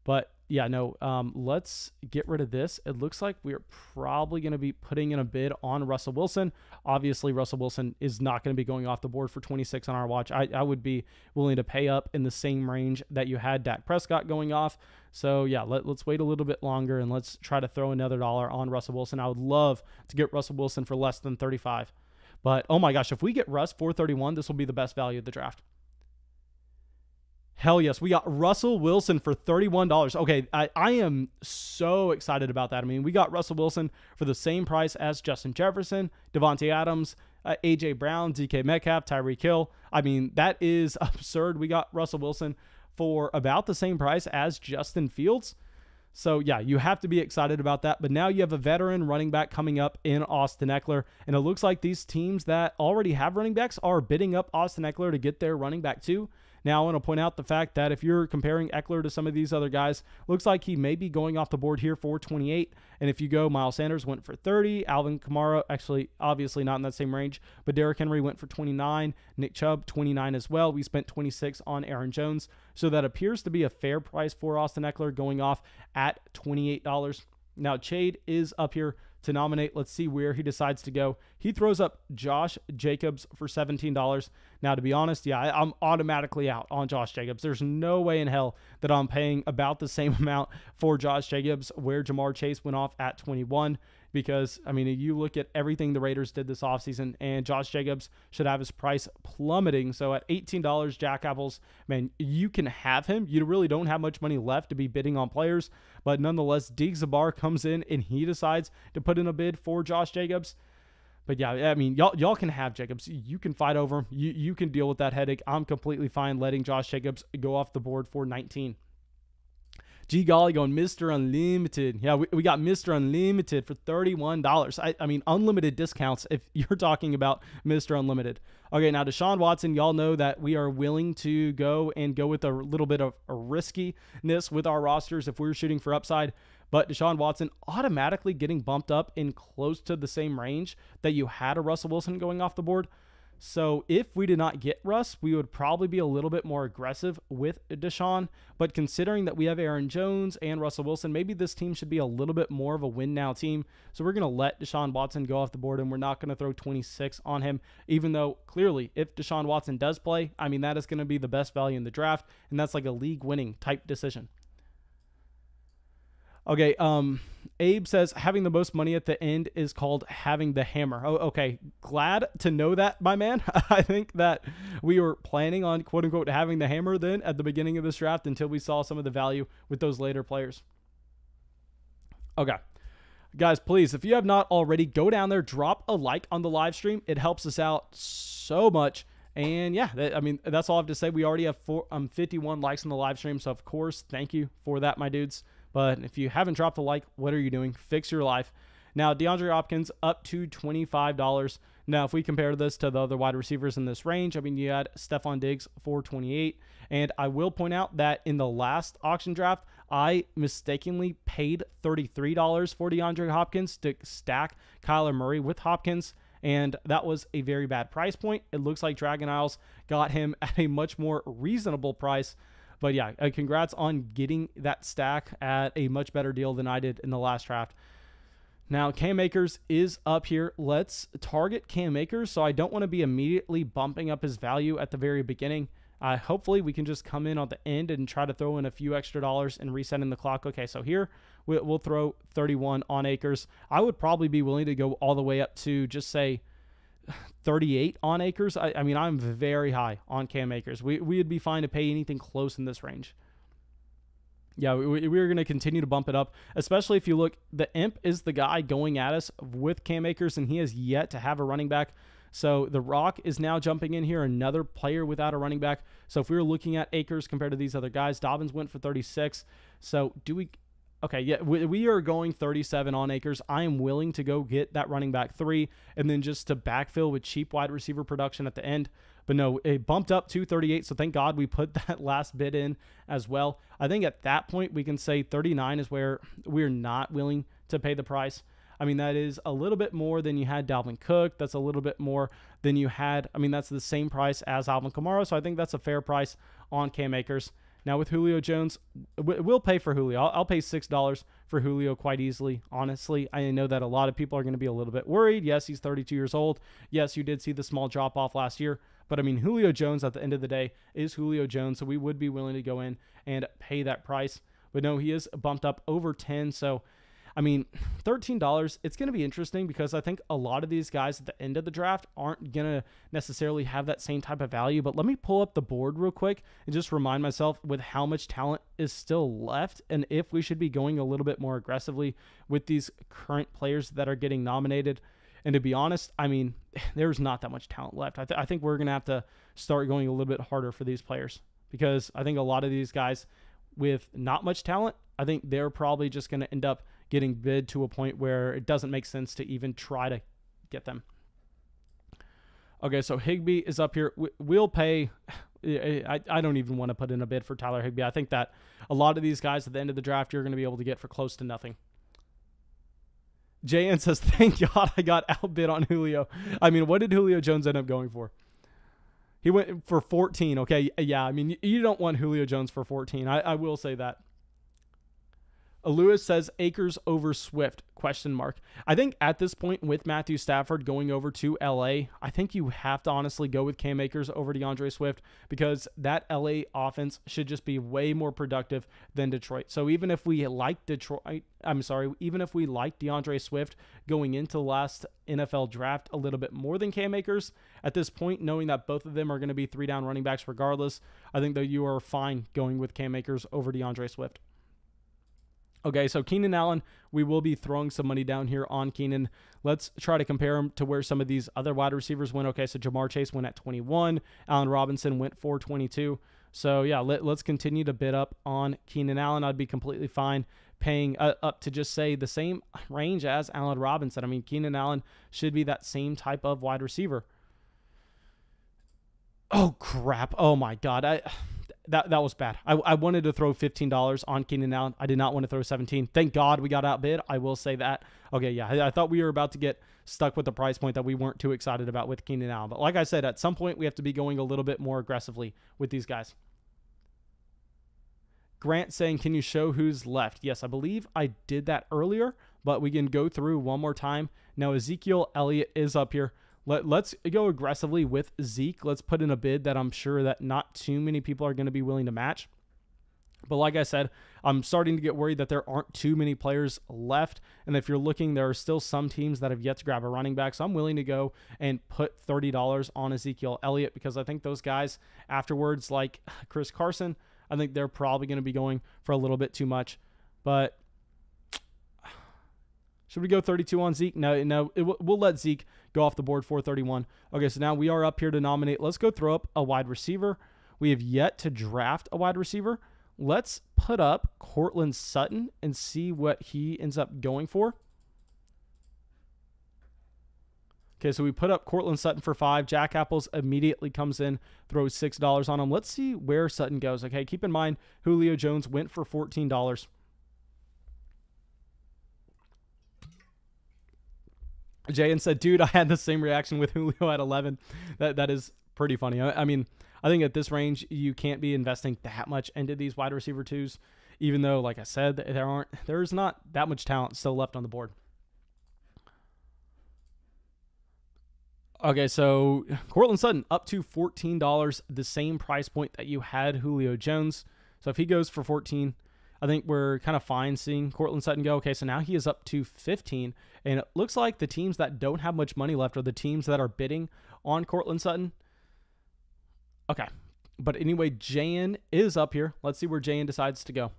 But yeah, no, let's get rid of this. It looks like we're probably going to be putting in a bid on Russell Wilson. Obviously, Russell Wilson is not going to be going off the board for 26 on our watch. I would be willing to pay up in the same range that you had Dak Prescott going off. So yeah, let's wait a little bit longer and let's try to throw another dollar on Russell Wilson. I would love to get Russell Wilson for less than 35. But oh my gosh, if we get Russ for 31, this will be the best value of the draft. Hell yes, we got Russell Wilson for $31. Okay, I am so excited about that. I mean, we got Russell Wilson for the same price as Justin Jefferson, Devontae Adams, A.J. Brown, DK Metcalf, Tyreek Hill. I mean, that is absurd. We got Russell Wilson for about the same price as Justin Fields. So yeah, you have to be excited about that. But now you have a veteran running back coming up in Austin Eckler. And it looks like these teams that already have running backs are bidding up Austin Eckler to get their running back too. Now, I want to point out the fact that if you're comparing Eckler to some of these other guys, looks like he may be going off the board here for 28. And if you go, Miles Sanders went for 30. Alvin Kamara, actually, obviously not in that same range, but Derrick Henry went for 29. Nick Chubb, 29 as well. We spent 26 on Aaron Jones. So that appears to be a fair price for Austin Eckler going off at $28. Now, Chade is up here to nominate. Let's see where he decides to go. He throws up Josh Jacobs for $17. Now, to be honest, yeah, I'm automatically out on Josh Jacobs. There's no way in hell that I'm paying about the same amount for Josh Jacobs where Ja'Marr Chase went off at 21. Because, I mean, you look at everything the Raiders did this offseason, and Josh Jacobs should have his price plummeting. So at $18, Jack Apples, man, you can have him. You really don't have much money left to be bidding on players. But nonetheless, Digzabar comes in, and he decides to put in a bid for Josh Jacobs. But yeah, I mean, y'all can have Jacobs. You can fight over him. You can deal with that headache. I'm completely fine letting Josh Jacobs go off the board for 19. G Golly going Mr. Unlimited. Yeah, we got Mr. Unlimited for $31. I mean, unlimited discounts if you're talking about Mr. Unlimited. Okay, now Deshaun Watson, y'all know that we are willing to go with a little bit of a riskiness with our rosters if we're shooting for upside. But Deshaun Watson automatically getting bumped up in close to the same range that you had a Russell Wilson going off the board. So if we did not get Russ, we would probably be a little bit more aggressive with Deshaun. But considering that we have Aaron Jones and Russell Wilson, maybe this team should be a little bit more of a win now team. So we're going to let Deshaun Watson go off the board, and we're not going to throw 26 on him, even though clearly if Deshaun Watson does play, I mean, that is going to be the best value in the draft, and that's like a league winning type decision. Okay, Abe says having the most money at the end is called having the hammer. Oh, okay. Glad to know that, my man. I think that we were planning on, quote unquote, having the hammer then at the beginning of this draft until we saw some of the value with those later players. Okay. Guys, please, if you have not already, go down there, drop a like on the live stream. It helps us out so much. And yeah, I mean, that's all I have to say. We already have 51 likes on the live stream. So, of course, thank you for that, my dudes. But if you haven't dropped a like, what are you doing? Fix your life. Now, DeAndre Hopkins up to $25. Now, if we compare this to the other wide receivers in this range, I mean, you had Stephon Diggs for $28. And I will point out that in the last auction draft, I mistakenly paid $33 for DeAndre Hopkins to stack Kyler Murray with Hopkins. And that was a very bad price point. It looks like Dragon Isles got him at a much more reasonable price. But yeah, congrats on getting that stack at a much better deal than I did in the last draft. Now, Cam Akers is up here. Let's target Cam Akers. So I don't want to be immediately bumping up his value at the very beginning. Hopefully, we can just come in on the end and try to throw in a few extra dollars and resetting the clock. Okay, so here we'll throw 31 on Akers. I would probably be willing to go all the way up to just say 38 on Akers. I mean, I'm very high on Cam Akers. We'd be fine to pay anything close in this range. Yeah, we're going to continue to bump it up, especially if you look, the Imp is the guy going at us with Cam Akers, and he has yet to have a running back. So the Rock is now jumping in here, another player without a running back. So if we were looking at Akers compared to these other guys, Dobbins went for 36. So do we... Okay, yeah, we are going 37 on Akers. I am willing to go get that running back 3 and then just to backfill with cheap wide receiver production at the end. But no, it bumped up to 38, so thank God we put that last bid in as well. I think at that point we can say 39 is where we're not willing to pay the price. I mean, that is a little bit more than you had Dalvin Cook. That's a little bit more than you had. I mean, that's the same price as Alvin Kamara, so I think that's a fair price on Cam Akers. Now with Julio Jones, we'll pay for Julio. I'll pay $6 for Julio quite easily, honestly. I know that a lot of people are going to be a little bit worried. Yes, he's 32 years old. Yes, you did see the small drop-off last year. But, I mean, Julio Jones at the end of the day is Julio Jones, so we would be willing to go in and pay that price. But, no, he is bumped up over 10, so... I mean, $13, it's going to be interesting because I think a lot of these guys at the end of the draft aren't going to necessarily have that same type of value. But let me pull up the board real quick and just remind myself with how much talent is still left and if we should be going a little bit more aggressively with these current players that are getting nominated. And to be honest, I mean, there's not that much talent left. I think we're going to have to start going a little bit harder for these players because I think a lot of these guys with not much talent, I think they're probably just going to end up getting bid to a point where it doesn't make sense to even try to get them. Okay, so Higbee is up here. We'll pay... I don't even want to put in a bid for Tyler Higbee. I think that a lot of these guys at the end of the draft you're going to be able to get for close to nothing. JN says, thank God I got outbid on Julio. I mean, what did Julio Jones end up going for? He went for 14. Okay, yeah, I mean, you don't want Julio Jones for 14. I will say that. Lewis says Akers over Swift, ? I think at this point with Matthew Stafford going over to LA, I think you have to honestly go with Cam Akers over DeAndre Swift because that LA offense should just be way more productive than Detroit. So even if we like even if we like DeAndre Swift going into the last NFL draft a little bit more than Cam Akers, at this point, knowing that both of them are going to be 3-down running backs regardless, I think that you are fine going with Cam Akers over DeAndre Swift. Okay, so Keenan Allen, we will be throwing some money down here on Keenan. Let's try to compare him to where some of these other wide receivers went. Okay, so Jamar Chase went at 21. Allen Robinson went for 22. So, yeah, let's continue to bid up on Keenan Allen. I'd be completely fine paying up to just say the same range as Allen Robinson. I mean, Keenan Allen should be that same type of wide receiver. Oh, crap. Oh, my God. That was bad. I wanted to throw $15 on Keenan Allen. I did not want to throw 17. Thank God we got outbid. I will say that. Okay, yeah, I thought we were about to get stuck with the price point that we weren't too excited about with Keenan Allen. But like I said, at some point we have to be going a little bit more aggressively with these guys. Grant saying, can you show who's left? Yes, I believe I did that earlier, but we can go through one more time. Now, Ezekiel Elliott is up here. Let's go aggressively with Zeke. Let's put in a bid that I'm sure that not too many people are going to be willing to match. But like I said, I'm starting to get worried that there aren't too many players left. And if you're looking, there are still some teams that have yet to grab a running back. So I'm willing to go and put $30 on Ezekiel Elliott because I think those guys afterwards, like Chris Carson, I think they're probably going to be going for a little bit too much. But should we go 32 on Zeke? No, we'll let Zeke go off the board for 31. Okay, so now we are up here to nominate. Let's go throw up a wide receiver. We have yet to draft a wide receiver. Let's put up Cortland Sutton and see what he ends up going for. Okay, so we put up Cortland Sutton for 5. Jack Apples immediately comes in, throws $6 on him. Let's see where Sutton goes. Okay, keep in mind, Julio Jones went for $14. Jayan said, dude, I had the same reaction with Julio at 11. That is pretty funny. I mean, I think at this range, you can't be investing that much into these wide receiver 2s, even though, like I said, there's not that much talent still left on the board. Okay, so Cortland Sutton up to $14, the same price point that you had Julio Jones. So if he goes for 14, I think we're kind of fine seeing Cortland Sutton go. Okay, so now he is up to 15, and it looks like the teams that don't have much money left are the teams that are bidding on Cortland Sutton. Okay, but anyway, Jayan is up here. Let's see where Jayan decides to go.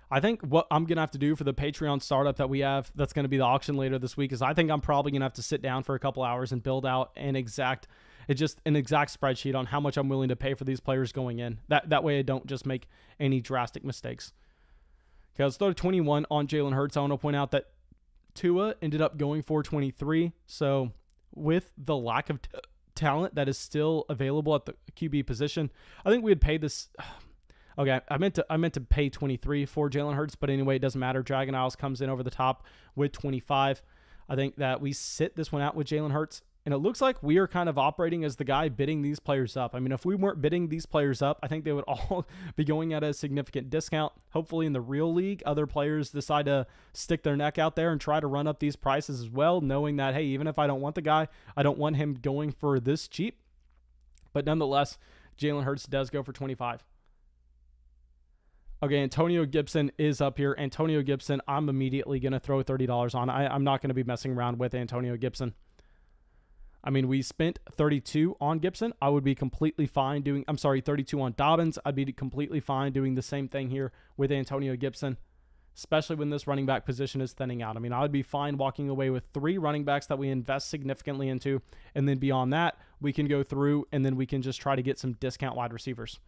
I think what I'm going to have to do for the Patreon startup that we have that's going to be the auction later this week is I think I'm probably going to have to sit down for a couple hours and build out an exact spreadsheet on how much I'm willing to pay for these players going in. That way I don't just make any drastic mistakes. Okay, let's throw 21 on Jalen Hurts. I want to point out that Tua ended up going for 23. So with the lack of talent that is still available at the QB position, I think we had paid this... Okay, I meant to pay 23 for Jalen Hurts, but anyway, it doesn't matter. Dragon Isles comes in over the top with 25. I think that we sit this one out with Jalen Hurts, and it looks like we are kind of operating as the guy bidding these players up. I mean, if we weren't bidding these players up, I think they would all be going at a significant discount. Hopefully in the real league, other players decide to stick their neck out there and try to run up these prices as well, knowing that, hey, even if I don't want the guy, I don't want him going for this cheap. But nonetheless, Jalen Hurts does go for 25. Okay, Antonio Gibson is up here. Antonio Gibson, I'm immediately going to throw $30 on. I'm not going to be messing around with Antonio Gibson. I mean, we spent 32 on Gibson. I would be completely fine doing... I'm sorry, 32 on Dobbins. I'd be completely fine doing the same thing here with Antonio Gibson, especially when this running back position is thinning out. I mean, I would be fine walking away with 3 running backs that we invest significantly into, and then beyond that, we can go through, and then we can just try to get some discount wide receivers.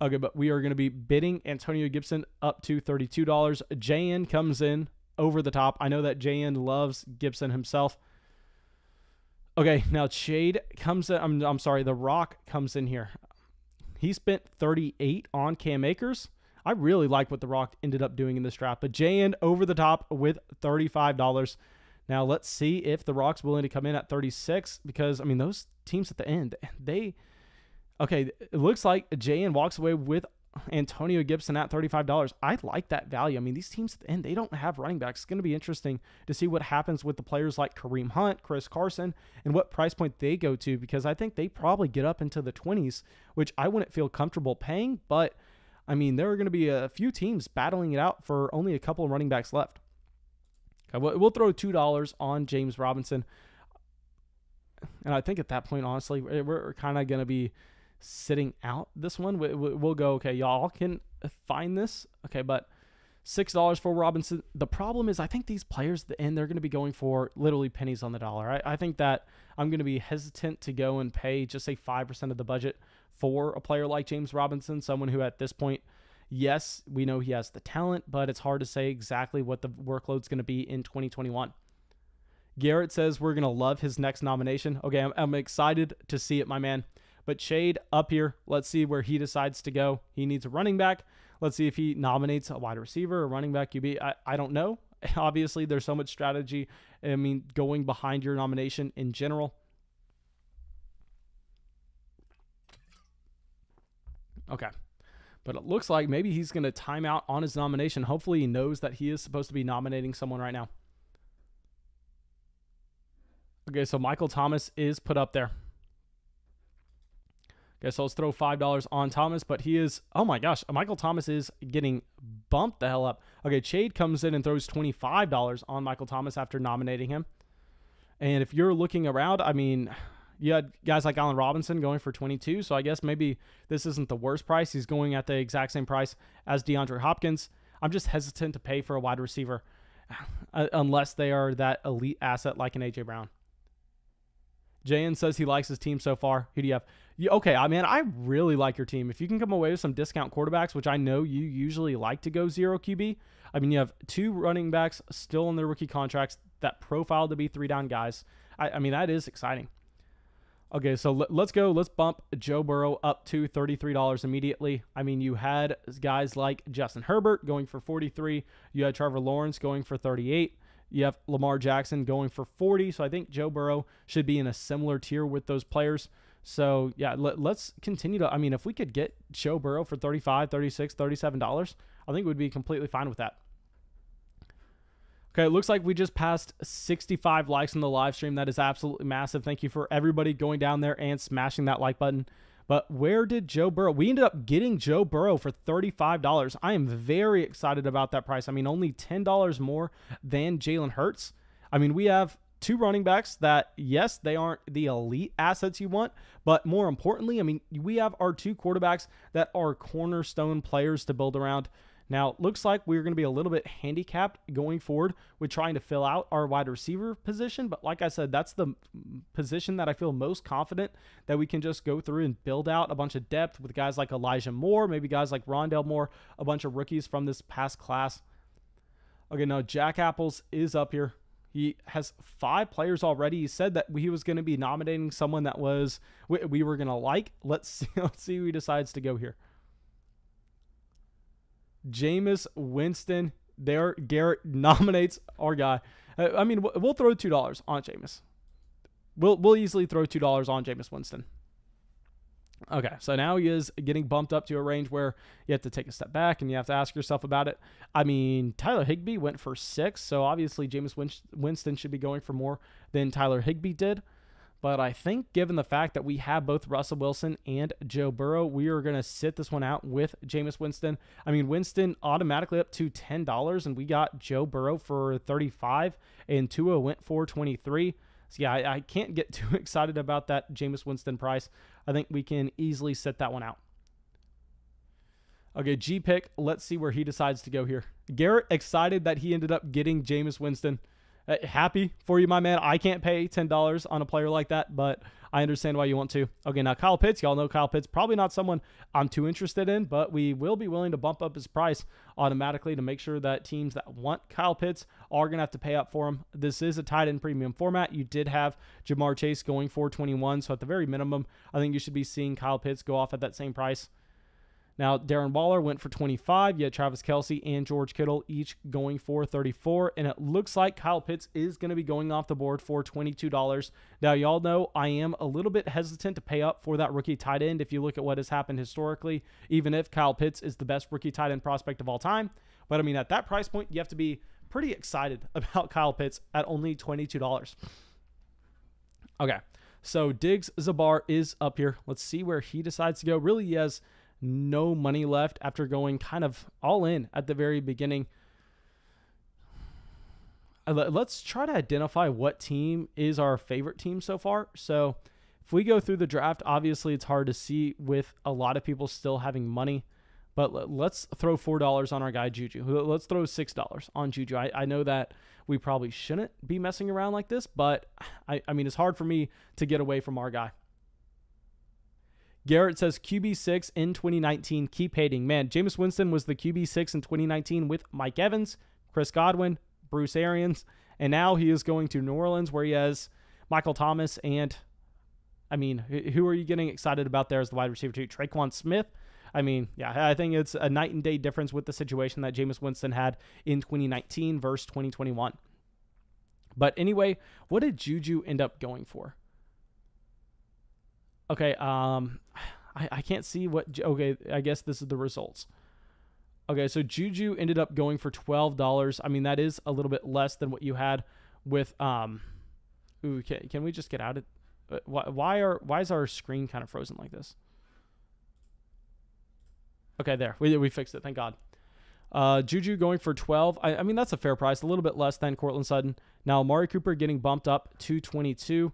Okay, but we are going to be bidding Antonio Gibson up to $32. Jayan comes in over the top. I know that Jayan loves Gibson himself. Okay, now Shade comes in. I'm sorry, The Rock comes in here. He spent 38 on Cam Akers. I really like what The Rock ended up doing in this draft. But Jayan over the top with $35. Now let's see if The Rock's willing to come in at 36, because I mean those teams at the end, okay, it looks like Jayan walks away with Antonio Gibson at $35. I like that value. I mean, these teams at the end, they don't have running backs. It's going to be interesting to see what happens with the players like Kareem Hunt, Chris Carson, and what price point they go to, because I think they probably get up into the 20s, which I wouldn't feel comfortable paying. But, I mean, there are going to be a few teams battling it out for only a couple of running backs left. Okay, we'll throw $2 on James Robinson. And I think at that point, honestly, we're kind of going to be sitting out this one. We'll go, okay, y'all can find this. Okay, but $6 for Robinson. The problem is I think these players at the end, they're going to be going for literally pennies on the dollar. I think that I'm going to be hesitant to go and pay just say 5% of the budget for a player like James Robinson, someone who at this point, yes, we know he has the talent, but it's hard to say exactly what the workload's going to be in 2021. Garrett says we're going to love his next nomination. Okay, I'm excited to see it, my man. But Shade up here, let's see where he decides to go. He needs a running back. Let's see if he nominates a wide receiver, a running back, QB. I don't know. Obviously, there's so much strategy, I mean, going behind your nomination in general. Okay. But it looks like maybe he's going to time out on his nomination. Hopefully he knows that he is supposed to be nominating someone right now. Okay, so Michael Thomas is put up there. Okay, so let's throw $5 on Thomas, but he is, oh my gosh, Michael Thomas is getting bumped the hell up. Okay, Shade comes in and throws $25 on Michael Thomas after nominating him. And if you're looking around, I mean, you had guys like Allen Robinson going for 22, so I guess maybe this isn't the worst price. He's going at the exact same price as DeAndre Hopkins. I'm just hesitant to pay for a wide receiver unless they are that elite asset like an A.J. Brown. Jayan says he likes his team so far. Who do you have? Okay, I really like your team. If you can come away with some discount quarterbacks, which I know you usually like to go 0 QB. I mean, you have 2 running backs still in their rookie contracts that profile to be 3-down guys. I mean, that is exciting. Okay, so let's go. Let's bump Joe Burrow up to $33 immediately. I mean, you had guys like Justin Herbert going for $43. You had Trevor Lawrence going for $38. You have Lamar Jackson going for $40. So I think Joe Burrow should be in a similar tier with those players. So, yeah, let's continue to – I mean, if we could get Joe Burrow for $35, $36, $37, I think we'd be completely fine with that. Okay, it looks like we just passed 65 likes on the live stream. That is absolutely massive. Thank you for everybody going down there and smashing that like button. But where did Joe Burrow – we ended up getting Joe Burrow for $35. I am very excited about that price. I mean, only $10 more than Jalen Hurts. I mean, we have – 2 running backs that, yes, they aren't the elite assets you want, but more importantly, I mean, we have our 2 quarterbacks that are cornerstone players to build around. Now, looks like we're going to be a little bit handicapped going forward with trying to fill out our wide receiver position, but like I said, that's the position that I feel most confident that we can just go through and build out a bunch of depth with guys like Elijah Moore, maybe guys like Rondale Moore, a bunch of rookies from this past class. Okay, now Jack Apples is up here. He has 5 players already. He said that he was going to be nominating someone that we were going to like. Let's see who he decides to go here. Jameis Winston. There, Garrett nominates our guy. I mean, we'll throw $2 on Jameis. We'll easily throw $2 on Jameis Winston. Okay, so now he is getting bumped up to a range where you have to take a step back and you have to ask yourself about it. I mean, Tyler Higbee went for 6, so obviously Jameis Winston should be going for more than Tyler Higbee did. But I think given the fact that we have both Russell Wilson and Joe Burrow, we are going to sit this one out with Jameis Winston. I mean, Winston automatically up to $10, and we got Joe Burrow for $35, and Tua went for $23. So, yeah, I can't get too excited about that Jameis Winston price. I think we can easily set that one out. Okay, G-Pick. Let's see where he decides to go here. Garrett, excited that he ended up getting Jameis Winston. Happy for you, my man. I can't pay $10 on a player like that, but I understand why you want to. Okay, now Kyle Pitts. Y'all know Kyle Pitts. Probably not someone I'm too interested in, but we will be willing to bump up his price automatically to make sure that teams that want Kyle Pitts are going to have to pay up for him. This is a tight end premium format. You did have Jamar Chase going for 21, so at the very minimum, I think you should be seeing Kyle Pitts go off at that same price. Now, Darren Waller went for 25. You had Travis Kelce and George Kittle each going for 34. And it looks like Kyle Pitts is going to be going off the board for $22. Now, y'all know I am a little bit hesitant to pay up for that rookie tight end if you look at what has happened historically, even if Kyle Pitts is the best rookie tight end prospect of all time. But, I mean, at that price point, you have to be pretty excited about Kyle Pitts at only $22. Okay, so Diggs Zabar is up here. Let's see where he decides to go. Really, he has no money left after going kind of all in at the very beginning. Let's try to identify what team is our favorite team so far. So if we go through the draft, obviously it's hard to see with a lot of people still having money, but let's throw $4 on our guy Juju. Let's throw $6 on Juju. I know that we probably shouldn't be messing around like this, but I mean, it's hard for me to get away from our guy. Garrett says QB6 in 2019. Keep hating. Man, Jameis Winston was the QB6 in 2019 with Mike Evans, Chris Godwin, Bruce Arians, and now he is going to New Orleans where he has Michael Thomas and, I mean, who are you getting excited about there as the wide receiver too? Traquan Smith? I mean, yeah, I think it's a night and day difference with the situation that Jameis Winston had in 2019 versus 2021. But anyway, what did Juju end up going for? Okay, I can't see what... Okay, I guess this is the results. Okay, so Juju ended up going for $12. I mean, that is a little bit less than what you had with... Ooh, can we just get out of... Why is our screen kind of frozen like this? Okay, there. We fixed it, thank God. Juju going for 12. I mean, that's a fair price. A little bit less than Courtland Sutton. Now, Amari Cooper getting bumped up to 22.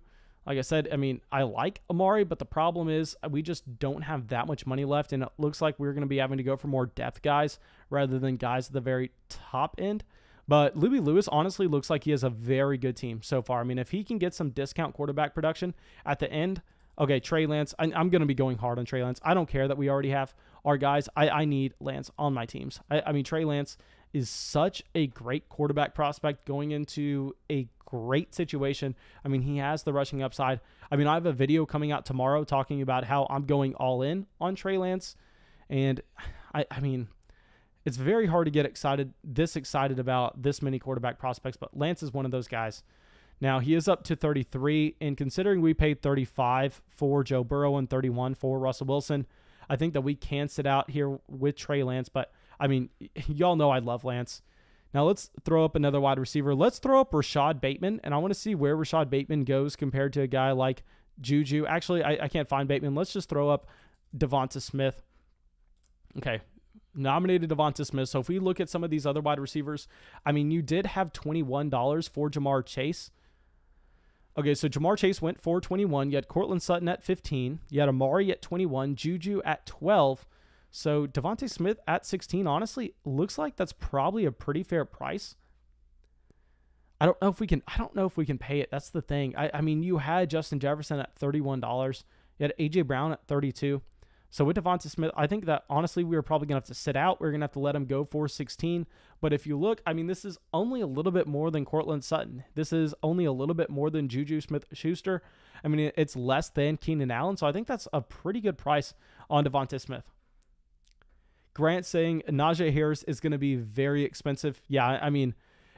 Like I said, I mean, I like Amari, but the problem is we just don't have that much money left, and it looks like we're going to be having to go for more depth guys rather than guys at the very top end. But Libby Lewis honestly looks like he has a very good team so far. I mean, if he can get some discount quarterback production at the end, okay, Trey Lance, I'm going to be going hard on Trey Lance. I don't care that we already have our guys. I need Lance on my teams. I mean, Trey Lance is such a great quarterback prospect going into a great situation. I mean, he has the rushing upside. I mean, I have a video coming out tomorrow talking about how I'm going all in on Trey Lance. And I mean, it's very hard to get this excited about this many quarterback prospects, but Lance is one of those guys. Now, he is up to 33, and considering we paid 35 for Joe Burrow and 31 for Russell Wilson, I think that we can sit out here with Trey Lance, but, I mean, y'all know I love Lance. Now, let's throw up another wide receiver. Let's throw up Rashad Bateman, and I want to see where Rashad Bateman goes compared to a guy like Juju. Actually, I can't find Bateman. Let's just throw up Devonta Smith. Okay. Nominated Devonta Smith. So if we look at some of these other wide receivers, I mean, you did have $21 for Jamar Chase. Okay, so Jamar Chase went for 21. You had Cortland Sutton at 15. You had Amari at 21. Juju at 12. So Devonta Smith at 16, honestly, looks like that's probably a pretty fair price. I don't know if we can pay it. That's the thing. I mean, you had Justin Jefferson at $31. You had A.J. Brown at 32. So with Devonta Smith, I think that honestly we were probably going to have to sit out. We're going to have to let him go for 16. But if you look, I mean, this is only a little bit more than Cortland Sutton. This is only a little bit more than Juju Smith-Schuster. I mean, it's less than Keenan Allen. So I think that's a pretty good price on Devonta Smith. Grant saying Najee Harris is going to be very expensive. Yeah, I mean,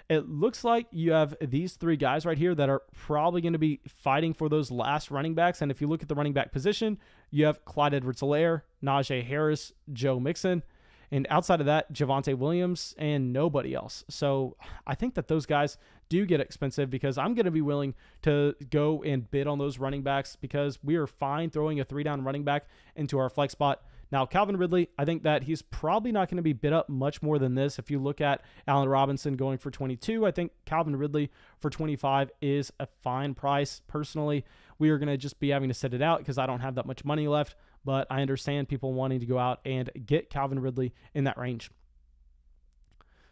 it looks like you have these three guys right here that are probably going to be fighting for those last running backs. And if you look at the running back position, you have Clyde Edwards-Helaire, Najee Harris, Joe Mixon, and outside of that, Javonte Williams and nobody else. So I think that those guys do get expensive because I'm going to be willing to go and bid on those running backs because we are fine throwing a 3-down running back into our flex spot. Now, Calvin Ridley, I think that he's probably not going to be bid up much more than this. If you look at Allen Robinson going for 22, I think Calvin Ridley for 25 is a fine price. Personally, we are going to just be having to sit it out because I don't have that much money left, but I understand people wanting to go out and get Calvin Ridley in that range.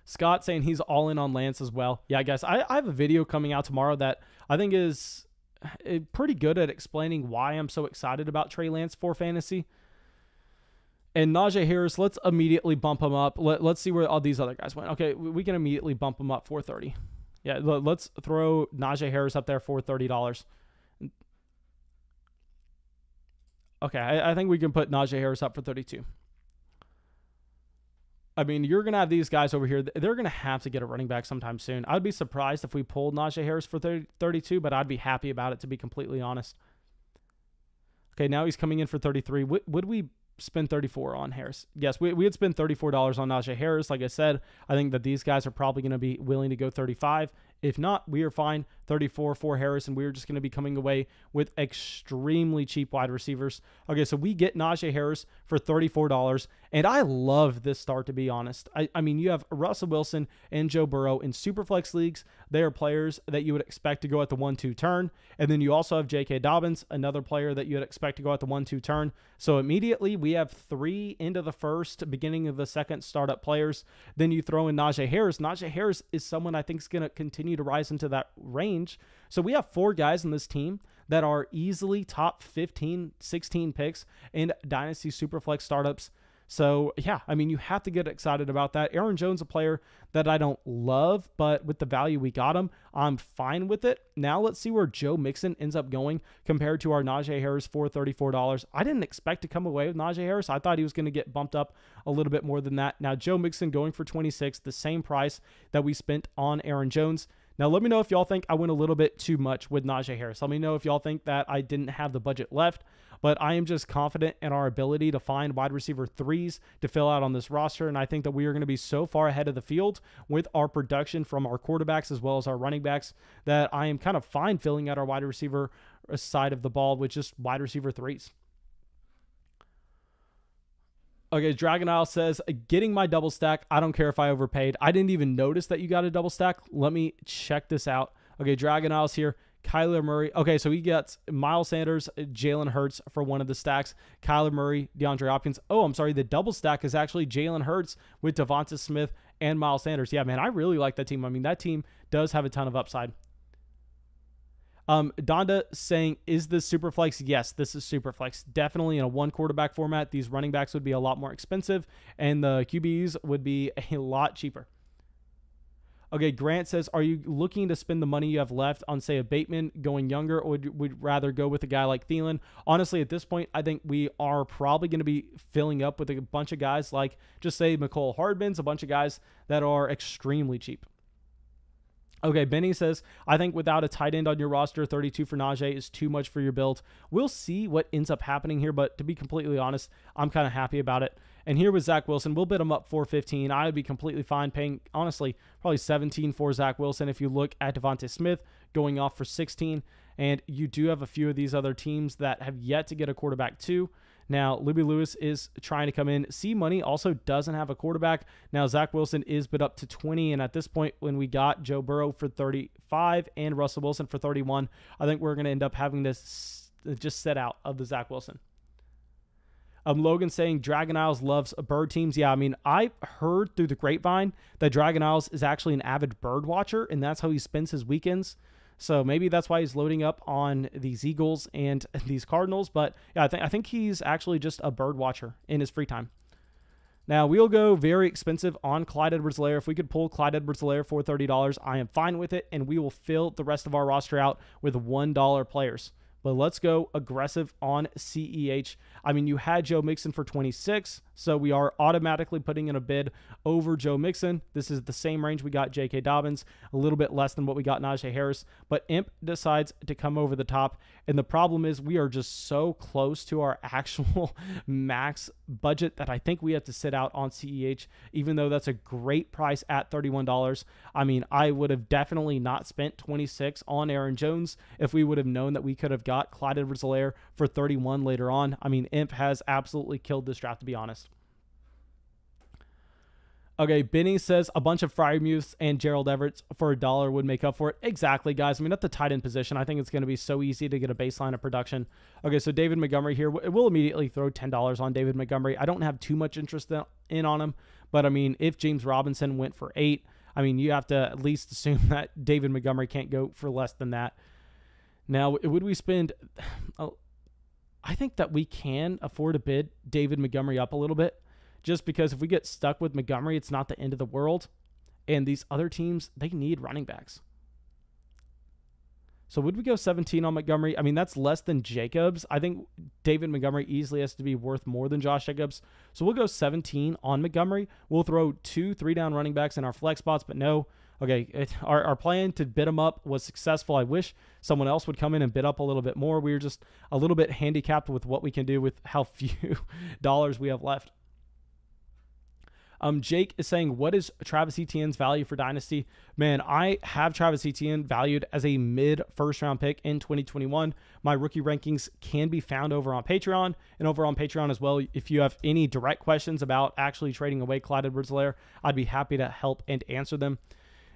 Scott saying he's all in on Lance as well. Yeah, guys, I have a video coming out tomorrow that I think is pretty good at explaining why I'm so excited about Trey Lance for fantasy. And Najee Harris, let's immediately bump him up. Let's see where all these other guys went. Okay, we can immediately bump him up for 30. Yeah, let's throw Najee Harris up there for $30. Okay, I think we can put Najee Harris up for 32. I mean, you're going to have these guys over here. They're going to have to get a running back sometime soon. I'd be surprised if we pulled Najee Harris for 32, but I'd be happy about it, to be completely honest. Okay, now he's coming in for 33. Would we spend 34 on Harris? Yes, we had spent $34 on Najee Harris. Like I said, I think that these guys are probably going to be willing to go 35. If not, we are fine. 34 for Harris, and we're just going to be coming away with extremely cheap wide receivers. Okay, so we get Najee Harris for $34, and I love this start, to be honest. I mean, you have Russell Wilson and Joe Burrow in Superflex leagues. They are players that you would expect to go at the 1-2 turn, and then you also have J.K. Dobbins, another player that you would expect to go at the 1-2 turn. So immediately, we have 3 into the first, beginning of the second startup players. Then you throw in Najee Harris. Najee Harris is someone I think is going to continue to rise into that range. So we have 4 guys in this team that are easily top 15, 16 picks in Dynasty Superflex startups. So, yeah, I mean, you have to get excited about that. Aaron Jones, a player that I don't love, but with the value we got him, I'm fine with it. Now let's see where Joe Mixon ends up going compared to our Najee Harris for $34. I didn't expect to come away with Najee Harris. I thought he was going to get bumped up a little bit more than that. Now, Joe Mixon going for 26, the same price that we spent on Aaron Jones. Now, let me know if y'all think I went a little bit too much with Najee Harris. Let me know if y'all think that I didn't have the budget left, but I am just confident in our ability to find wide receiver 3s to fill out on this roster, and I think that we are going to be so far ahead of the field with our production from our quarterbacks as well as our running backs that I am kind of fine filling out our wide receiver side of the ball with just wide receiver 3s. Okay, Dragon Isle says, getting my double stack. I don't care if I overpaid. I didn't even notice that you got a double stack. Let me check this out. Okay, Dragon Isle's here. Kyler Murray. Okay, so he gets Miles Sanders, Jalen Hurts for one of the stacks. Kyler Murray, DeAndre Hopkins. Oh, I'm sorry. The double stack is actually Jalen Hurts with Devonta Smith and Miles Sanders. Yeah, man, I really like that team. I mean, that team does have a ton of upside. Donda saying, is this super flex? Yes, this is super flex. Definitely in a one quarterback format, these running backs would be a lot more expensive and the QBs would be a lot cheaper. Okay, Grant says, are you looking to spend the money you have left on, say, a Bateman going younger, or would you rather go with a guy like Thielen? Honestly, at this point, I think we are probably going to be filling up with a bunch of guys like, just say, McCole Hardman's, a bunch of guys that are extremely cheap. Okay, Benny says, I think without a tight end on your roster, 32 for Najee is too much for your build. We'll see what ends up happening here, but to be completely honest, I'm kind of happy about it. And here with Zach Wilson, we'll bid him up for 15. I would be completely fine paying, honestly, probably 17 for Zach Wilson if you look at Devontae Smith going off for 16. And you do have a few of these other teams that have yet to get a quarterback too. Now, Libby Lewis is trying to come in. C Money also doesn't have a quarterback. Now, Zach Wilson is bid up to 20. And at this point, when we got Joe Burrow for 35 and Russell Wilson for 31, I think we're going to end up having this just set out of the Zach Wilson. Logan saying Dragon Isles loves bird teams. Yeah, I mean, I heard through the grapevine that Dragon Isles is actually an avid bird watcher, and that's how he spends his weekends. So maybe that's why he's loading up on these Eagles and these Cardinals. But yeah, I think he's actually just a bird watcher in his free time. Now, we'll go very expensive on Clyde Edwards-Helaire. If we could pull Clyde Edwards-Helaire for $30, I am fine with it, and we will fill the rest of our roster out with $1 players. But let's go aggressive on CEH. I mean, you had Joe Mixon for 26, so we are automatically putting in a bid over Joe Mixon. This is the same range we got J.K. Dobbins, a little bit less than what we got Najee Harris, but Imp decides to come over the top. And the problem is we are just so close to our actual max budget that I think we have to sit out on CEH, even though that's a great price at $31. I mean, I would have definitely not spent 26 on Aaron Jones if we would have known that we could have got Clyde Edwards-Helaire for 31 later on. I mean, Imp has absolutely killed this draft, to be honest. Okay, Benny says a bunch of Freiermuths and Gerald Everett's for $1 would make up for it. Exactly, guys. I mean, at the tight end position, I think it's going to be so easy to get a baseline of production. Okay, so David Montgomery here. We'll immediately throw $10 on David Montgomery. I don't have too much interest in on him, but I mean, if James Robinson went for 8, I mean, you have to at least assume that David Montgomery can't go for less than that. Now, would we spend... I think that we can afford to bid David Montgomery up a little bit, just because if we get stuck with Montgomery, it's not the end of the world. And these other teams, they need running backs. So would we go 17 on Montgomery? I mean, that's less than Jacobs. I think David Montgomery easily has to be worth more than Josh Jacobs. So we'll go 17 on Montgomery. We'll throw 2 3-down running backs in our flex spots, but no. Okay, our plan to bid them up was successful. I wish someone else would come in and bid up a little bit more. We were just a little bit handicapped with what we can do with how few dollars we have left. Jake is saying, what is Travis Etienne's value for Dynasty? Man, I have Travis Etienne valued as a mid-first-round pick in 2021. My rookie rankings can be found over on Patreon, and over on Patreon as well. If you have any direct questions about actually trading away Clyde Edwards-Helaire, I'd be happy to help and answer them.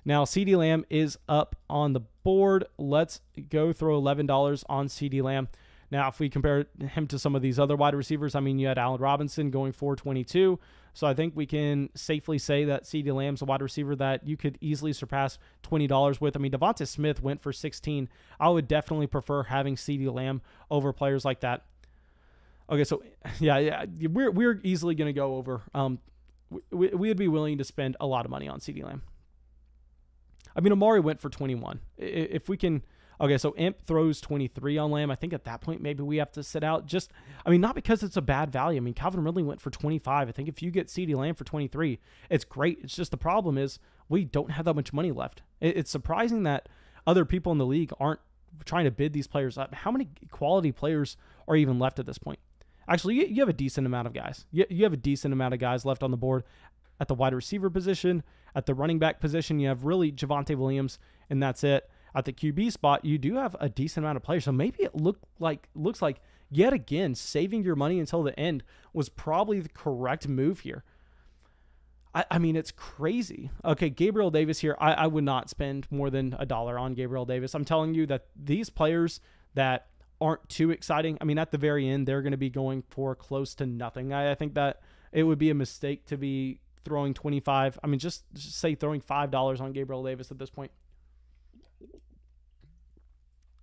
Now, CeeDee Lamb is up on the board. Let's go throw $11 on CeeDee Lamb. Now, if we compare him to some of these other wide receivers, I mean, you had Allen Robinson going for 22. So I think we can safely say that CeeDee Lamb's a wide receiver that you could easily surpass $20 with. I mean, Devonta Smith went for 16. I would definitely prefer having CeeDee Lamb over players like that. Okay, so yeah, we're easily going to go over. We'd be willing to spend a lot of money on CeeDee Lamb. I mean, Amari went for 21. If we can... Okay, so Imp throws 23 on Lamb. I think at that point, maybe we have to sit out. Just, I mean, not because it's a bad value. I mean, Calvin Ridley went for 25. I think if you get CeeDee Lamb for 23, it's great. It's just the problem is we don't have that much money left. It's surprising that other people in the league aren't trying to bid these players up. How many quality players are even left at this point? Actually, you have a decent amount of guys. You have a decent amount of guys left on the board at the wide receiver position, at the running back position. You have really Javonte Williams, and that's it. At the QB spot, you do have a decent amount of players. So maybe it looks like yet again, saving your money until the end was probably the correct move here. I mean, it's crazy. Okay, Gabriel Davis here. I would not spend more than $1 on Gabriel Davis. I'm telling you that these players that aren't too exciting, I mean, at the very end, they're going to be going for close to nothing. I think that it would be a mistake to be throwing 25. I mean, just say throwing $5 on Gabriel Davis at this point.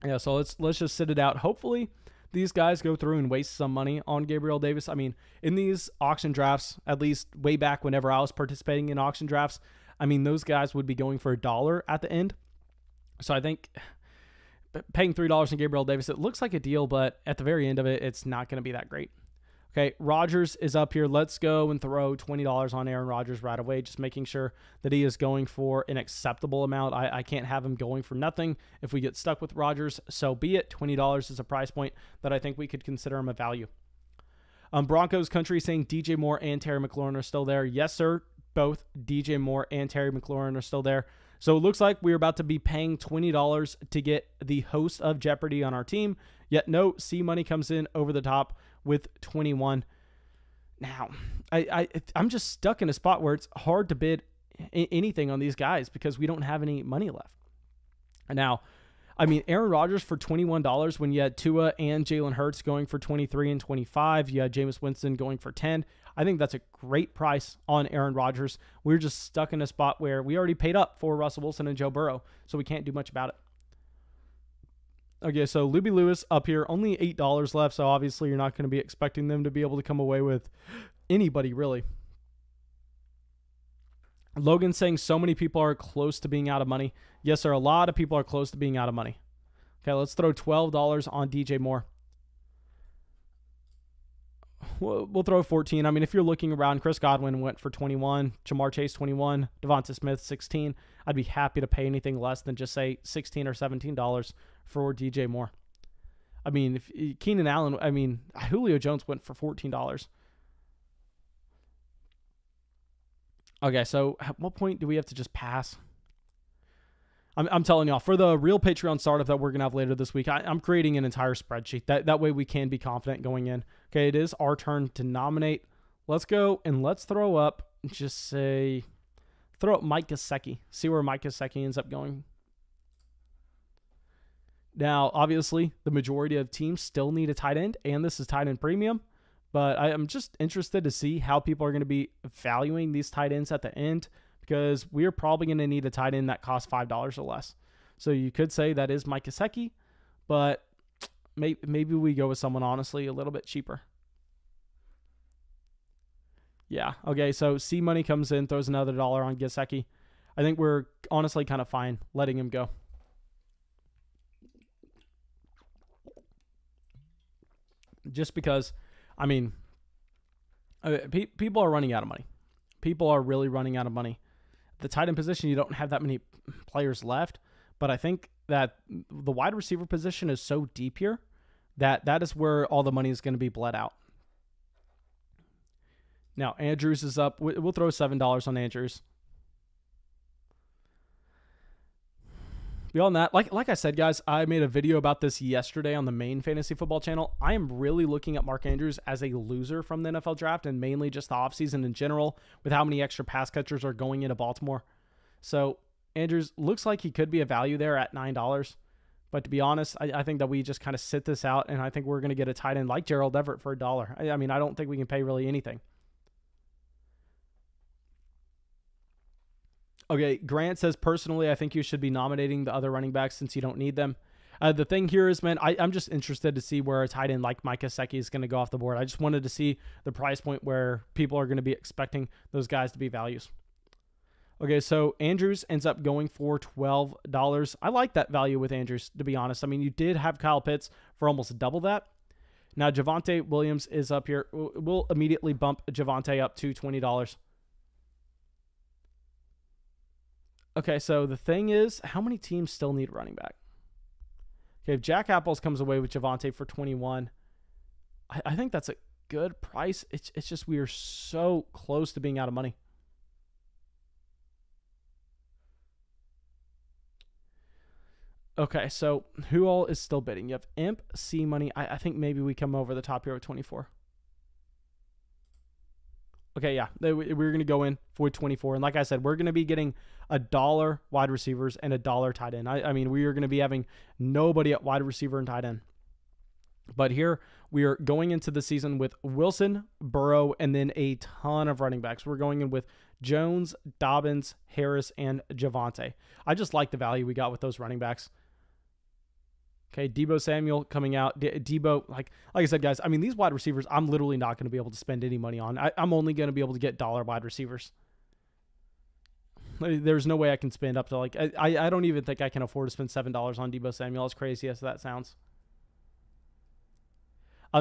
Yeah, so let's just sit it out. Hopefully, these guys go through and waste some money on Gabriel Davis. I mean, in these auction drafts, at least way back whenever I was participating in auction drafts, I mean, those guys would be going for $1 at the end. So I think paying $3 on Gabriel Davis, it looks like a deal, but at the very end of it, it's not going to be that great. Okay, Rodgers is up here. Let's go and throw $20 on Aaron Rodgers right away, just making sure that he is going for an acceptable amount. I can't have him going for nothing if we get stuck with Rodgers. So be it. $20 is a price point that I think we could consider him a value. Broncos country saying DJ Moore and Terry McLaurin are still there. Yes, sir. Both DJ Moore and Terry McLaurin are still there. So it looks like we're about to be paying $20 to get the host of Jeopardy on our team. Yet no, C Money comes in over the top with 21. Now, I'm just stuck in a spot where it's hard to bid anything on these guys because we don't have any money left. Now, I mean, Aaron Rodgers for $21 when you had Tua and Jalen Hurts going for 23 and 25. You had Jameis Winston going for 10. I think that's a great price on Aaron Rodgers. We're just stuck in a spot where we already paid up for Russell Wilson and Joe Burrow, so we can't do much about it. Okay, so Libby Lewis up here, only $8 left, so obviously you're not going to be expecting them to be able to come away with anybody, really. Logan saying so many people are close to being out of money. Yes, sir, a lot of people are close to being out of money. Okay, let's throw $12 on DJ Moore. We'll throw 14. I mean, if you're looking around, Chris Godwin went for 21, Jamar Chase 21, Devonta Smith 16. I'd be happy to pay anything less than just say $16 or $17 for DJ Moore. I mean, if Keenan Allen, I mean, Julio Jones went for $14. Okay, so at what point do we have to just pass? I'm telling y'all, for the real Patreon startup that we're going to have later this week, I'm creating an entire spreadsheet. That way we can be confident going in. Okay, it is our turn to nominate. Let's go and let's throw up, just say, throw up Mike Gesicki. See where Mike Gesicki ends up going. Now, obviously, the majority of teams still need a tight end, and this is tight end premium. But I'm just interested to see how people are going to be valuing these tight ends at the end, because we are probably going to need a tight end that costs $5 or less. So you could say that is Mike Gesicki, but maybe we go with someone, honestly, a little bit cheaper. Yeah, okay, so C Money comes in, throws another $1 on Gesicki. I think we're honestly kind of fine letting him go. Just because, I mean, people are running out of money. People are really running out of money. The tight end position, you don't have that many players left, but I think that the wide receiver position is so deep here that is where all the money is going to be bled out. Now, Andrews is up. We'll throw $7 on Andrews. Beyond that, like I said, guys, I made a video about this yesterday on the main fantasy football channel. I am really looking at Mark Andrews as a loser from the NFL draft and mainly just the offseason in general with how many extra pass catchers are going into Baltimore. So Andrews looks like he could be a value there at $9. But to be honest, I think that we just kind of sit this out, and I think we're going to get a tight end like Gerald Everett for $1. I mean, I don't think we can pay really anything. Okay, Grant says, personally, I think you should be nominating the other running backs since you don't need them. The thing here is, man, I'm just interested to see where a tight end like Mike Gesicki is going to go off the board. I just wanted to see the price point where people are going to be expecting those guys to be values. Okay, so Andrews ends up going for $12. I like that value with Andrews, to be honest. I mean, you did have Kyle Pitts for almost double that. Now, Javonte Williams is up here. We'll immediately bump Javonte up to $20. Okay, so the thing is, how many teams still need a running back? Okay, if Jack Apples comes away with Javonte for 21, I think that's a good price. It's just we are so close to being out of money. Okay, so who all is still bidding? You have Imp, C Money. I think maybe we come over the top here with 24. Okay, yeah, we're going to go in for 24. And like I said, we're going to be getting $1 wide receivers and $1 tight end. I mean, we are going to be having nobody at wide receiver and tight end. But here we are going into the season with Wilson, Burrow, and then a ton of running backs. We're going in with Jones, Dobbins, Harris, and Javonte. I just like the value we got with those running backs. Okay, Debo Samuel coming out. Debo, like I said, guys, I mean, these wide receivers, I'm literally not going to be able to spend any money on. I'm only going to be able to get dollar wide receivers. There's no way I can spend up to like, I don't even think I can afford to spend $7 on Debo Samuel, as crazy as that sounds.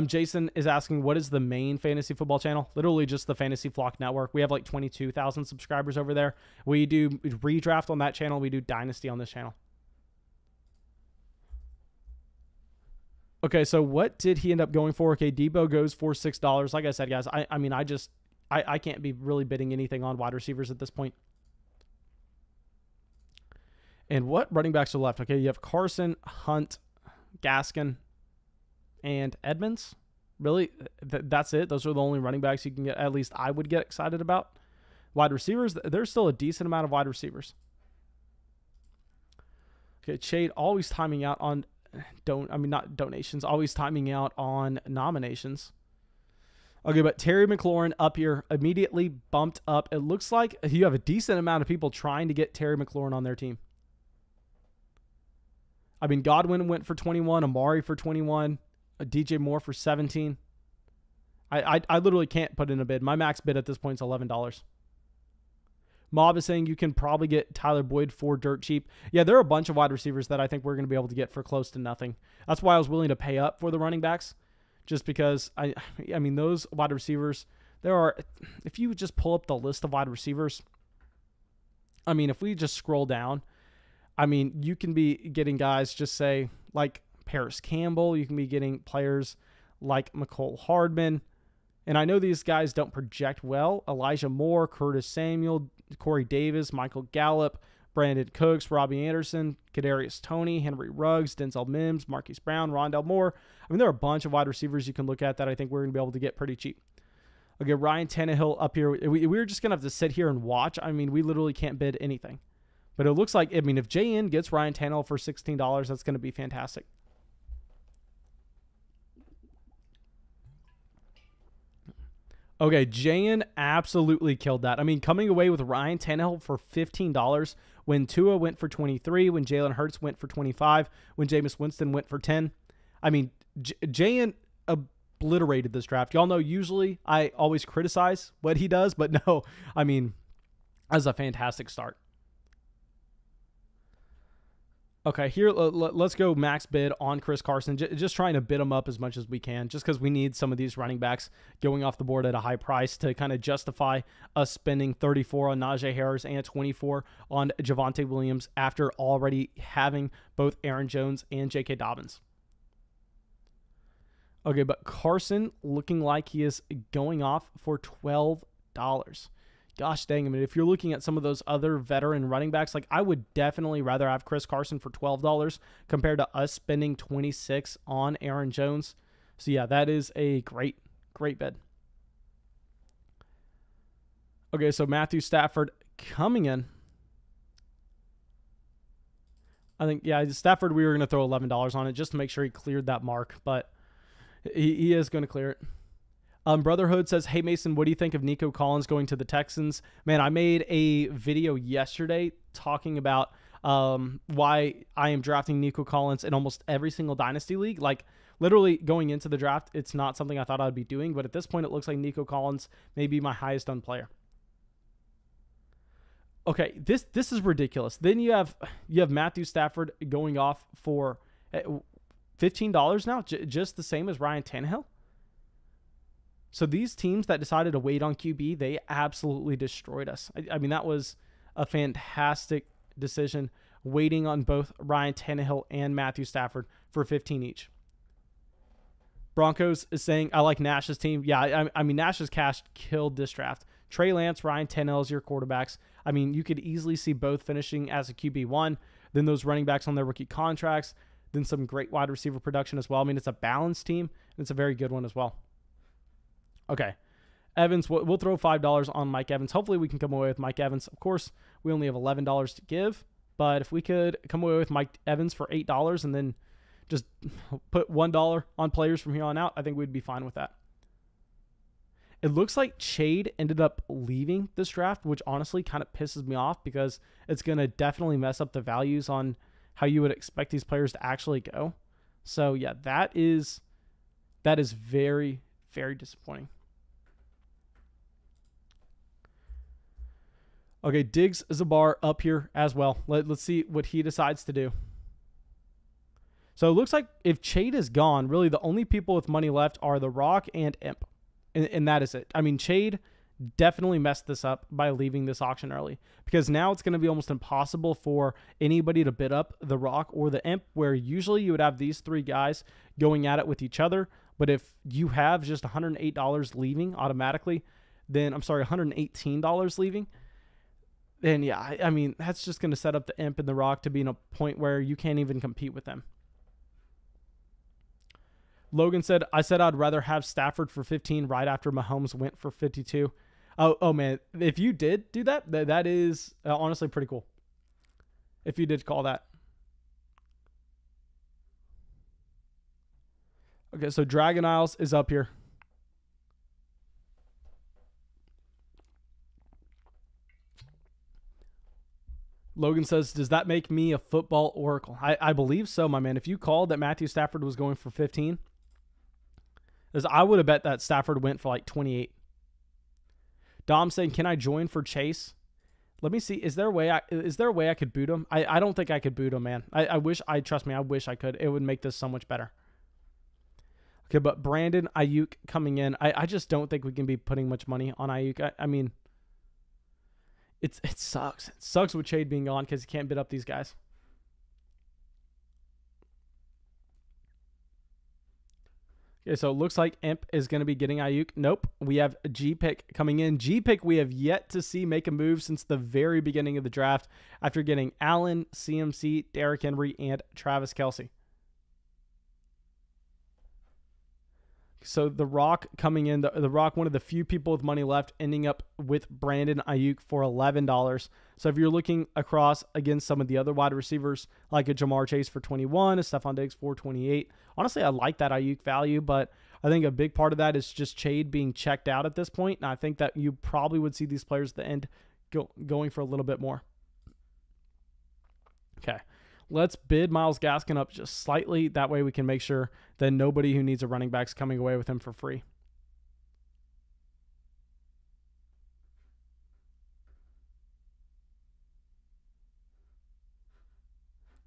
Jason is asking, what is the main fantasy football channel? Literally just the Fantasy Flock Network. We have like 22,000 subscribers over there. We do redraft on that channel. We do Dynasty on this channel. Okay, so what did he end up going for? Okay, Debo goes for $6. Like I said, guys, I mean, I can't be really bidding anything on wide receivers at this point. And what running backs are left? Okay, you have Carson, Hunt, Gaskin, and Edmonds. Really? That's it? Those are the only running backs you can get, at least I would get excited about. Wide receivers, there's still a decent amount of wide receivers. Okay, Chade always timing out on not donations, always timing out on nominations. Okay, but Terry McLaurin up here, immediately bumped up. It looks like you have a decent amount of people trying to get Terry McLaurin on their team. I mean, Godwin went for 21, Amari for 21, DJ Moore for 17. I literally can't put in a bid. My max bid at this point is $11. Mob is saying you can probably get Tyler Boyd for dirt cheap. Yeah, there are a bunch of wide receivers that I think we're going to be able to get for close to nothing. That's why I was willing to pay up for the running backs, just because, I mean, those wide receivers, there are, if you just pull up the list of wide receivers, I mean, if we just scroll down, I mean, you can be getting guys, just say, like Paris Campbell. You can be getting players like McCole Hardman. And I know these guys don't project well. Elijah Moore, Curtis Samuel, Corey Davis, Michael Gallup, Brandon Cooks, Robbie Anderson, Kadarius Toney, Henry Ruggs, Denzel Mims, Marquise Brown, Rondell Moore. I mean, there are a bunch of wide receivers you can look at that I think we're going to be able to get pretty cheap. Okay, Ryan Tannehill up here. We're just going to have to sit here and watch. I mean, we literally can't bid anything. But it looks like, I mean, if JN gets Ryan Tannehill for $16, that's going to be fantastic. Okay, Jayan absolutely killed that. I mean, coming away with Ryan Tannehill for $15 when Tua went for 23, when Jalen Hurts went for 25, when Jameis Winston went for 10. I mean, Jayan obliterated this draft. Y'all know usually I always criticize what he does, but no, I mean, that's a fantastic start. Okay, here, let's go max bid on Chris Carson. Just trying to bid him up as much as we can, just because we need some of these running backs going off the board at a high price to kind of justify us spending 34 on Najee Harris and 24 on Javonte Williams after already having both Aaron Jones and J.K. Dobbins. Okay, but Carson looking like he is going off for $12. Gosh dang, I mean, if you're looking at some of those other veteran running backs, like I would definitely rather have Chris Carson for $12 compared to us spending $26 on Aaron Jones. So yeah, that is a great bid. Okay, so Matthew Stafford coming in. I think, yeah, Stafford, we were going to throw $11 on it just to make sure he cleared that mark, but he is going to clear it. Brotherhood says, hey, Mason, what do you think of Nico Collins going to the Texans? Man, I made a video yesterday talking about why I am drafting Nico Collins in almost every single Dynasty league. Like, literally going into the draft, it's not something I thought I'd be doing, but at this point, it looks like Nico Collins may be my highest owned player. Okay, this is ridiculous. Then you have Matthew Stafford going off for $15 now, just the same as Ryan Tannehill. So these teams that decided to wait on QB, they absolutely destroyed us. I mean, that was a fantastic decision, waiting on both Ryan Tannehill and Matthew Stafford for 15 each. Broncos is saying, I like Nash's team. Yeah, I mean, Nash's cash killed this draft. Trey Lance, Ryan Tannehill as your quarterbacks. I mean, you could easily see both finishing as a QB1, then those running backs on their rookie contracts, then some great wide receiver production as well. I mean, it's a balanced team, and it's a very good one as well. Okay, Evans, we'll throw $5 on Mike Evans. Hopefully we can come away with Mike Evans. Of course, we only have $11 to give, but if we could come away with Mike Evans for $8 and then just put $1 on players from here on out, I think we'd be fine with that. It looks like Chade ended up leaving this draft, which honestly kind of pisses me off because it's going to definitely mess up the values on how you would expect these players to actually go. So yeah, that is very, very disappointing. Okay, Diggs Zabar up here as well. Let's see what he decides to do. So it looks like if Chade is gone, really the only people with money left are The Rock and Imp. And that is it. I mean, Chade definitely messed this up by leaving this auction early because now it's going to be almost impossible for anybody to bid up The Rock or the Imp, where usually you would have these three guys going at it with each other. But if you have just $108 leaving automatically, then I'm sorry, $118 leaving, then yeah, I mean, that's just going to set up the Imp and The Rock to be in a point where you can't even compete with them. Logan said, I said I'd rather have Stafford for 15 right after Mahomes went for 52. Oh man, if you did do that, that is honestly pretty cool. If you did call that. Okay, so Dragon Isles is up here. Logan says, does that make me a football oracle? I believe so, my man. If you called that Matthew Stafford was going for 15, I would have bet that Stafford went for like 28. Dom saying, can I join for Chase? Let me see. Is there a way I could boot him? I don't think I could boot him, man. I wish I wish I could. It would make this so much better. Okay, but Brandon Iuke coming in. I just don't think we can be putting much money on Iuke. I mean, it sucks. It sucks with Chade being gone because he can't bid up these guys. Okay, so it looks like Imp is going to be getting Iuke. Nope. We have G-Pick coming in. G-Pick we have yet to see make a move since the very beginning of the draft after getting Allen, CMC, Derrick Henry, and Travis Kelce. So The Rock coming in. The Rock, one of the few people with money left, ending up with Brandon Iuke for $11. So if you're looking across against some of the other wide receivers, like a Jamar Chase for 21, a Stephon Diggs for 28. Honestly, I like that Iuke value, but I think a big part of that is just Chade being checked out at this point. And I think that you probably would see these players at the end going for a little bit more. Okay. Let's bid Myles Gaskin up just slightly. That way we can make sure that nobody who needs a running back is coming away with him for free.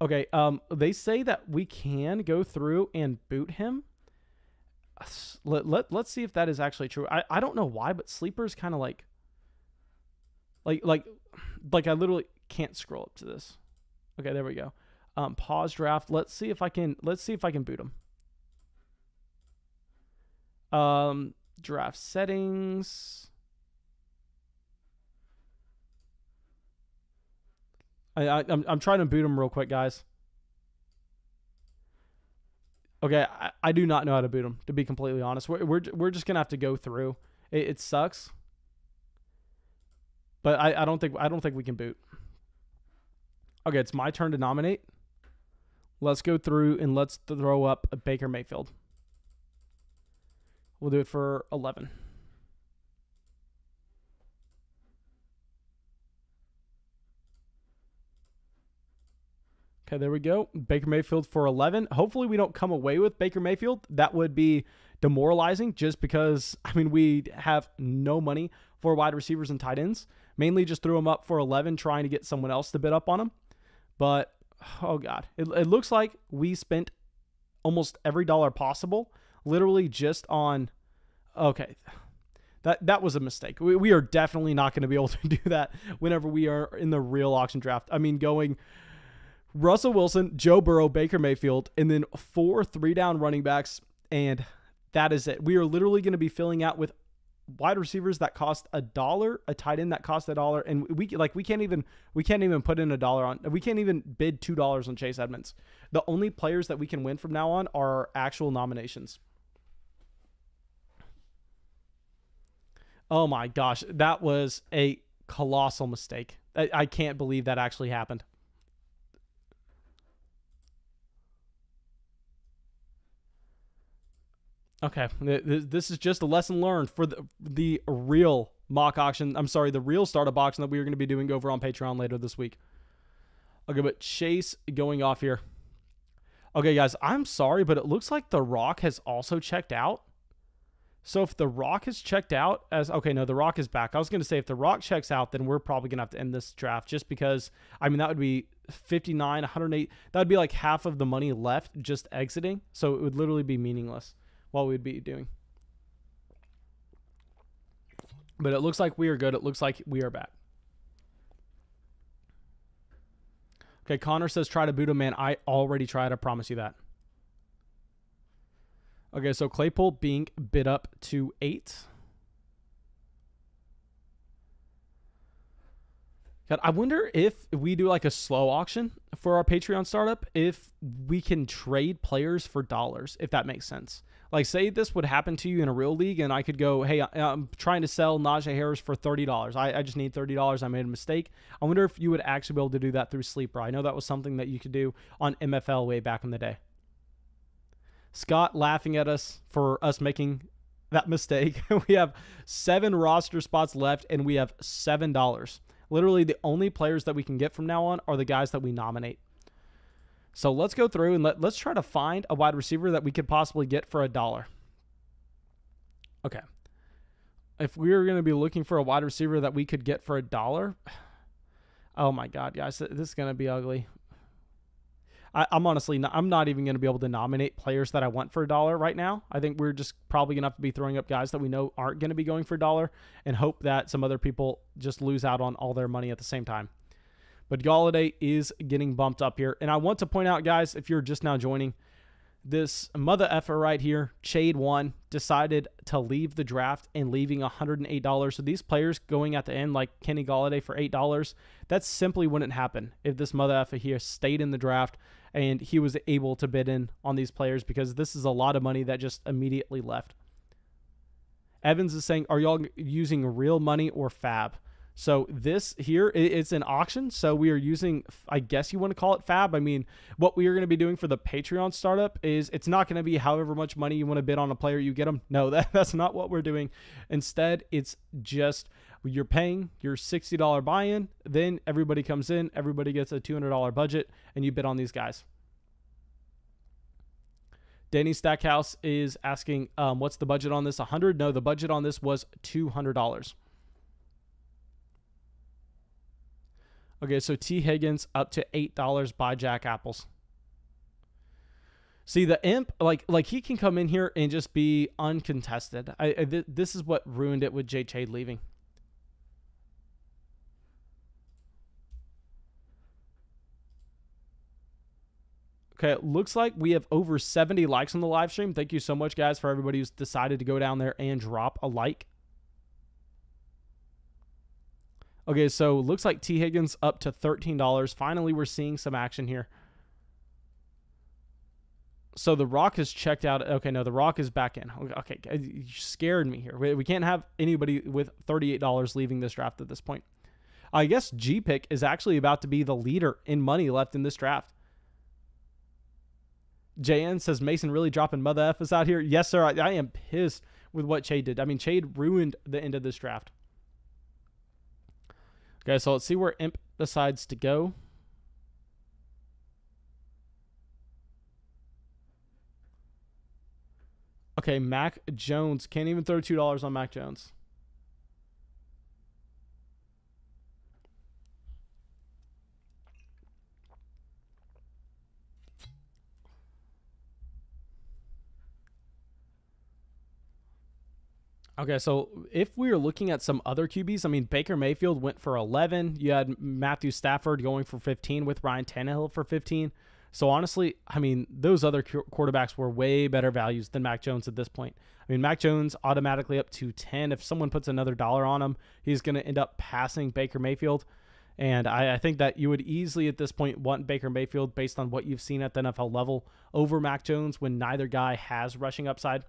Okay, they say that we can go through and boot him. Let's see if that is actually true. I don't know why, but Sleeper is kind of like I literally can't scroll up to this. Okay, there we go. Pause draft. Let's see if I can boot him. Draft settings. I'm trying to boot him real quick, guys. Okay, I do not know how to boot him, to be completely honest. We're just gonna have to go through. It sucks, but I don't think we can boot. Okay, it's my turn to nominate. Let's go through and let's throw up a Baker Mayfield. We'll do it for 11. Okay, there we go. Baker Mayfield for 11. Hopefully we don't come away with Baker Mayfield. That would be demoralizing just because, I mean, we have no money for wide receivers and tight ends. Mainly just threw him up for 11 trying to get someone else to bid up on him. But, oh God, it looks like we spent almost every dollar possible, literally just on, okay, that was a mistake. We are definitely not going to be able to do that whenever we are in the real auction draft. I mean, going Russell Wilson, Joe Burrow, Baker Mayfield, and then 4 3-down running backs, and that is it. We are literally going to be filling out with wide receivers that cost $1, a tight end that cost $1, and we can't even put in $1 on. We can't even bid $2 on Chase Edmonds. The only players that we can win from now on are actual nominations. Oh my gosh, that was a colossal mistake. I can't believe that actually happened. Okay, this is just a lesson learned for the real mock auction. I'm sorry, the real startup auction that we are going to be doing over on Patreon later this week. Okay, but Chase going off here. Okay, guys, I'm sorry, but it looks like The Rock has also checked out. So if The Rock has checked out okay, no, The Rock is back. I was going to say if The Rock checks out, then we're probably going to have to end this draft just because, I mean, that would be 59, 108. That would be like half of the money left just exiting. So it would literally be meaningless what we would be doing. But it looks like we are good. It looks like we are back. Okay, Connor says try to boot him, man. I already tried. I promise you that. Okay, so Claypool being bid up to 8. God, I wonder if we do like a slow auction for our Patreon startup, if we can trade players for dollars, if that makes sense. Like, say this would happen to you in a real league, and I could go, hey, I'm trying to sell Najee Harris for $30. I just need $30. I made a mistake. I wonder if you would actually be able to do that through Sleeper. I know that was something that you could do on MFL way back in the day. Scott laughing at us for us making that mistake. We have 7 roster spots left, and we have $7. Literally, the only players that we can get from now on are the guys that we nominate. So let's go through and let's try to find a wide receiver that we could possibly get for $1. Okay. If we were going to be looking for a wide receiver that we could get for $1, oh my God, guys, this is going to be ugly. I'm honestly not, I'm not even going to be able to nominate players that I want for $1 right now. I think we're just probably going to have to be throwing up guys that we know aren't going to be going for $1 and hope that some other people just lose out on all their money at the same time. But Galladay is getting bumped up here. And I want to point out, guys, if you're just now joining, this mother effer right here, Shade 1, decided to leave the draft and leaving $108. So these players going at the end, like Kenny Galladay for $8, that simply wouldn't happen if this mother effer here stayed in the draft and he was able to bid in on these players, because this is a lot of money that just immediately left. Evans is saying, are y'all using real money or fab? So this here, it's an auction. So we are using, I guess you want to call it fab. I mean, what we are going to be doing for the Patreon startup is it's not going to be however much money you want to bid on a player, you get them. No, that's not what we're doing. Instead, it's just you're paying your $60 buy-in. Then everybody comes in, everybody gets a $200 budget, and you bid on these guys. Danny Stackhouse is asking, what's the budget on this? 100? No, the budget on this was $200. Okay, so T. Higgins up to $8 by Jack Apples. See, the imp, like he can come in here and just be uncontested. This is what ruined it with Jay Chade leaving. Okay, it looks like we have over 70 likes on the live stream. Thank you so much, guys, for everybody who's decided to go down there and drop a like. Okay, so looks like T. Higgins up to $13. Finally, we're seeing some action here. So the Rock has checked out. Okay, no, the Rock is back in. Okay, you scared me here. We can't have anybody with $38 leaving this draft at this point. I guess G-Pick is actually about to be the leader in money left in this draft. JN says, Mason really dropping mother F's out here. Yes, sir. I am pissed with what Chade did. I mean, Chade ruined the end of this draft. Okay, so let's see where Imp decides to go. Okay, Mac Jones. Can't even throw $2 on Mac Jones. Okay, so if we are looking at some other QBs, I mean, Baker Mayfield went for 11. You had Matthew Stafford going for 15 with Ryan Tannehill for 15. So honestly, I mean, those other quarterbacks were way better values than Mac Jones at this point. I mean, Mac Jones automatically up to 10. If someone puts another dollar on him, he's going to end up passing Baker Mayfield. And I think that you would easily at this point want Baker Mayfield based on what you've seen at the NFL level over Mac Jones when neither guy has rushing upside.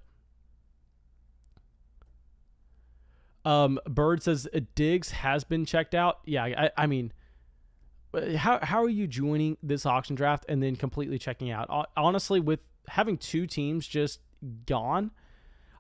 Bird says Diggs has been checked out. Yeah, I mean, how are you joining this auction draft and then completely checking out? Honestly, with having two teams just gone,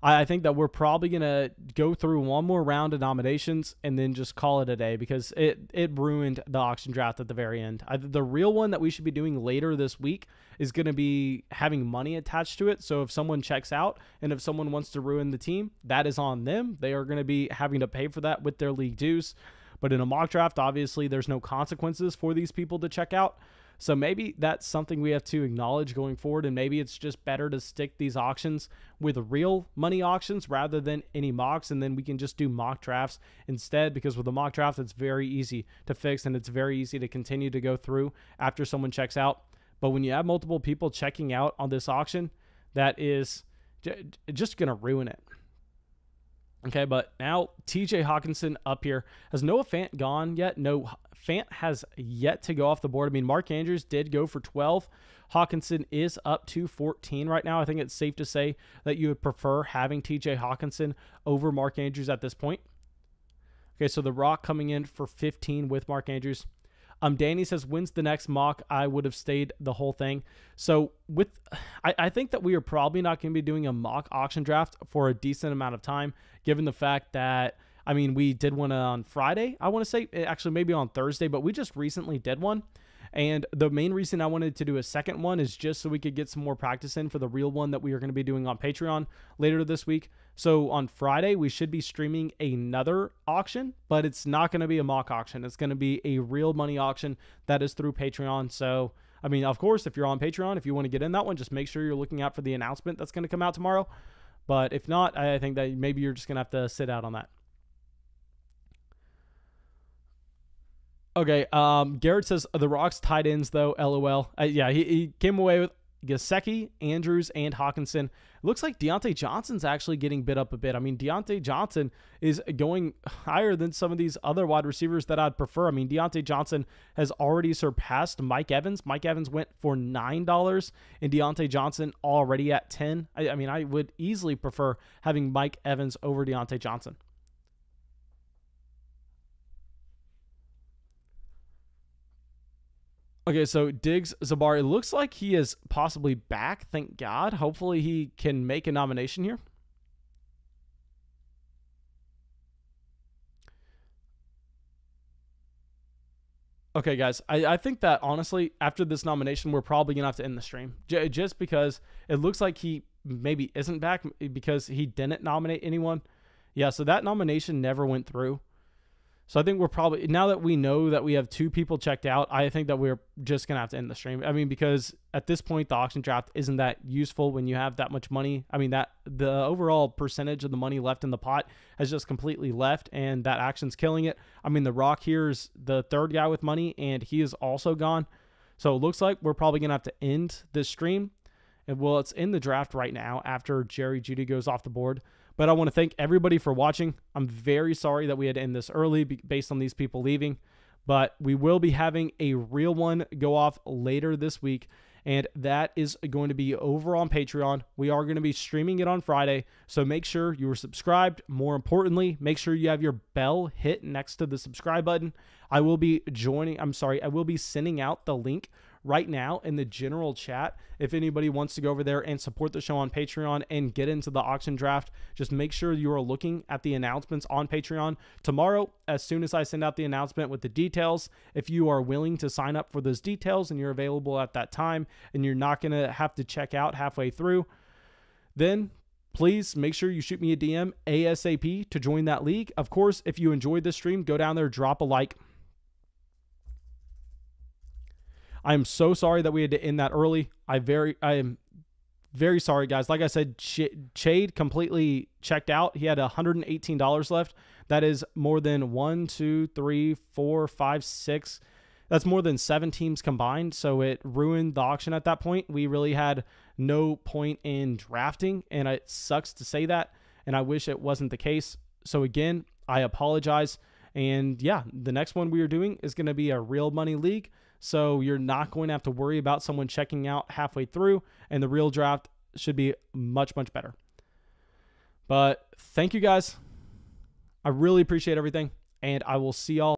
I think that we're probably going to go through one more round of nominations and then just call it a day, because it ruined the auction draft at the very end. The real one that we should be doing later this week is going to be having money attached to it. So if someone checks out and if someone wants to ruin the team, that is on them. They are going to be having to pay for that with their league dues. But in a mock draft, obviously, there's no consequences for these people to check out. So maybe that's something we have to acknowledge going forward, and maybe it's just better to stick these auctions with real money auctions rather than any mocks, and then we can just do mock drafts instead, because with a mock draft, it's very easy to fix, and it's very easy to continue to go through after someone checks out. But when you have multiple people checking out on this auction, that is just going to ruin it. Okay, but now TJ Hawkinson up here. Has Noah Fant gone yet? No, Fant has yet to go off the board. I mean, Mark Andrews did go for 12. Hawkinson is up to 14 right now. I think it's safe to say that you would prefer having TJ Hawkinson over Mark Andrews at this point. Okay, so the Rock coming in for 15 with Mark Andrews. Danny says, when's the next mock? I would have stayed the whole thing. So I think that we are probably not going to be doing a mock auction draft for a decent amount of time, given the fact that, I mean, we did one on Friday, I want to say, actually maybe on Thursday, but we just recently did one. And the main reason I wanted to do a second one is just so we could get some more practice in for the real one that we are going to be doing on Patreon later this week. So on Friday, we should be streaming another auction, but it's not going to be a mock auction. It's going to be a real money auction that is through Patreon. So, I mean, of course, if you're on Patreon, if you want to get in that one, just make sure you're looking out for the announcement that's going to come out tomorrow. But if not, I think that maybe you're just going to have to sit out on that. Okay, Garrett says the Rock's tight ends, though, LOL. Yeah, he came away with Gesicki, Andrews, and Hawkinson. It looks like Deontay Johnson's actually getting bid up a bit. I mean, Deontay Johnson is going higher than some of these other wide receivers that I'd prefer. I mean, Deontay Johnson has already surpassed Mike Evans. Mike Evans went for $9, and Deontay Johnson already at 10. I mean, I would easily prefer having Mike Evans over Deontay Johnson. Okay, so Diggs Zabari looks like he is possibly back. Thank God. Hopefully he can make a nomination here. Okay, guys, I think that, honestly, after this nomination, we're probably going to have to end the stream. Just because it looks like he maybe isn't back because he didn't nominate anyone. Yeah, so that nomination never went through. So I think we're probably, now that we know that we have 2 people checked out, I think that we're just going to have to end the stream. I mean, because at this point, the auction draft isn't that useful when you have that much money. I mean, that the overall percentage of the money left in the pot has just completely left, and that action's killing it. I mean, the Rock here is the 3rd guy with money, and he is also gone. So it looks like we're probably going to have to end this stream. And well, it's in the draft right now after Jerry Jeudy goes off the board. But I want to thank everybody for watching. I'm very sorry that we had to end this early based on these people leaving. But we will be having a real one go off later this week. And that is going to be over on Patreon. We are going to be streaming it on Friday. So make sure you are subscribed. More importantly, make sure you have your bell hit next to the subscribe button. I will be sending out the link right now in the general chat. If anybody wants to go over there and support the show on Patreon and get into the auction draft, just make sure you are looking at the announcements on Patreon. Tomorrow, as soon as I send out the announcement with the details, if you are willing to sign up for those details and you're available at that time and you're not going to have to check out halfway through, then please make sure you shoot me a DM ASAP to join that league. Of course, if you enjoyed this stream, go down there, drop a like. I'm so sorry that we had to end that early. I am very sorry, guys. Like I said, Chade completely checked out. He had $118 left. That is more than 1, 2, 3, 4, 5, 6. That's more than 7 teams combined. So it ruined the auction at that point. We really had no point in drafting, and it sucks to say that, and I wish it wasn't the case. So again, I apologize. And yeah, the next one we are doing is going to be a real money league. So you're not going to have to worry about someone checking out halfway through, and the real draft should be much, much better. But thank you guys. I really appreciate everything, and I will see y'all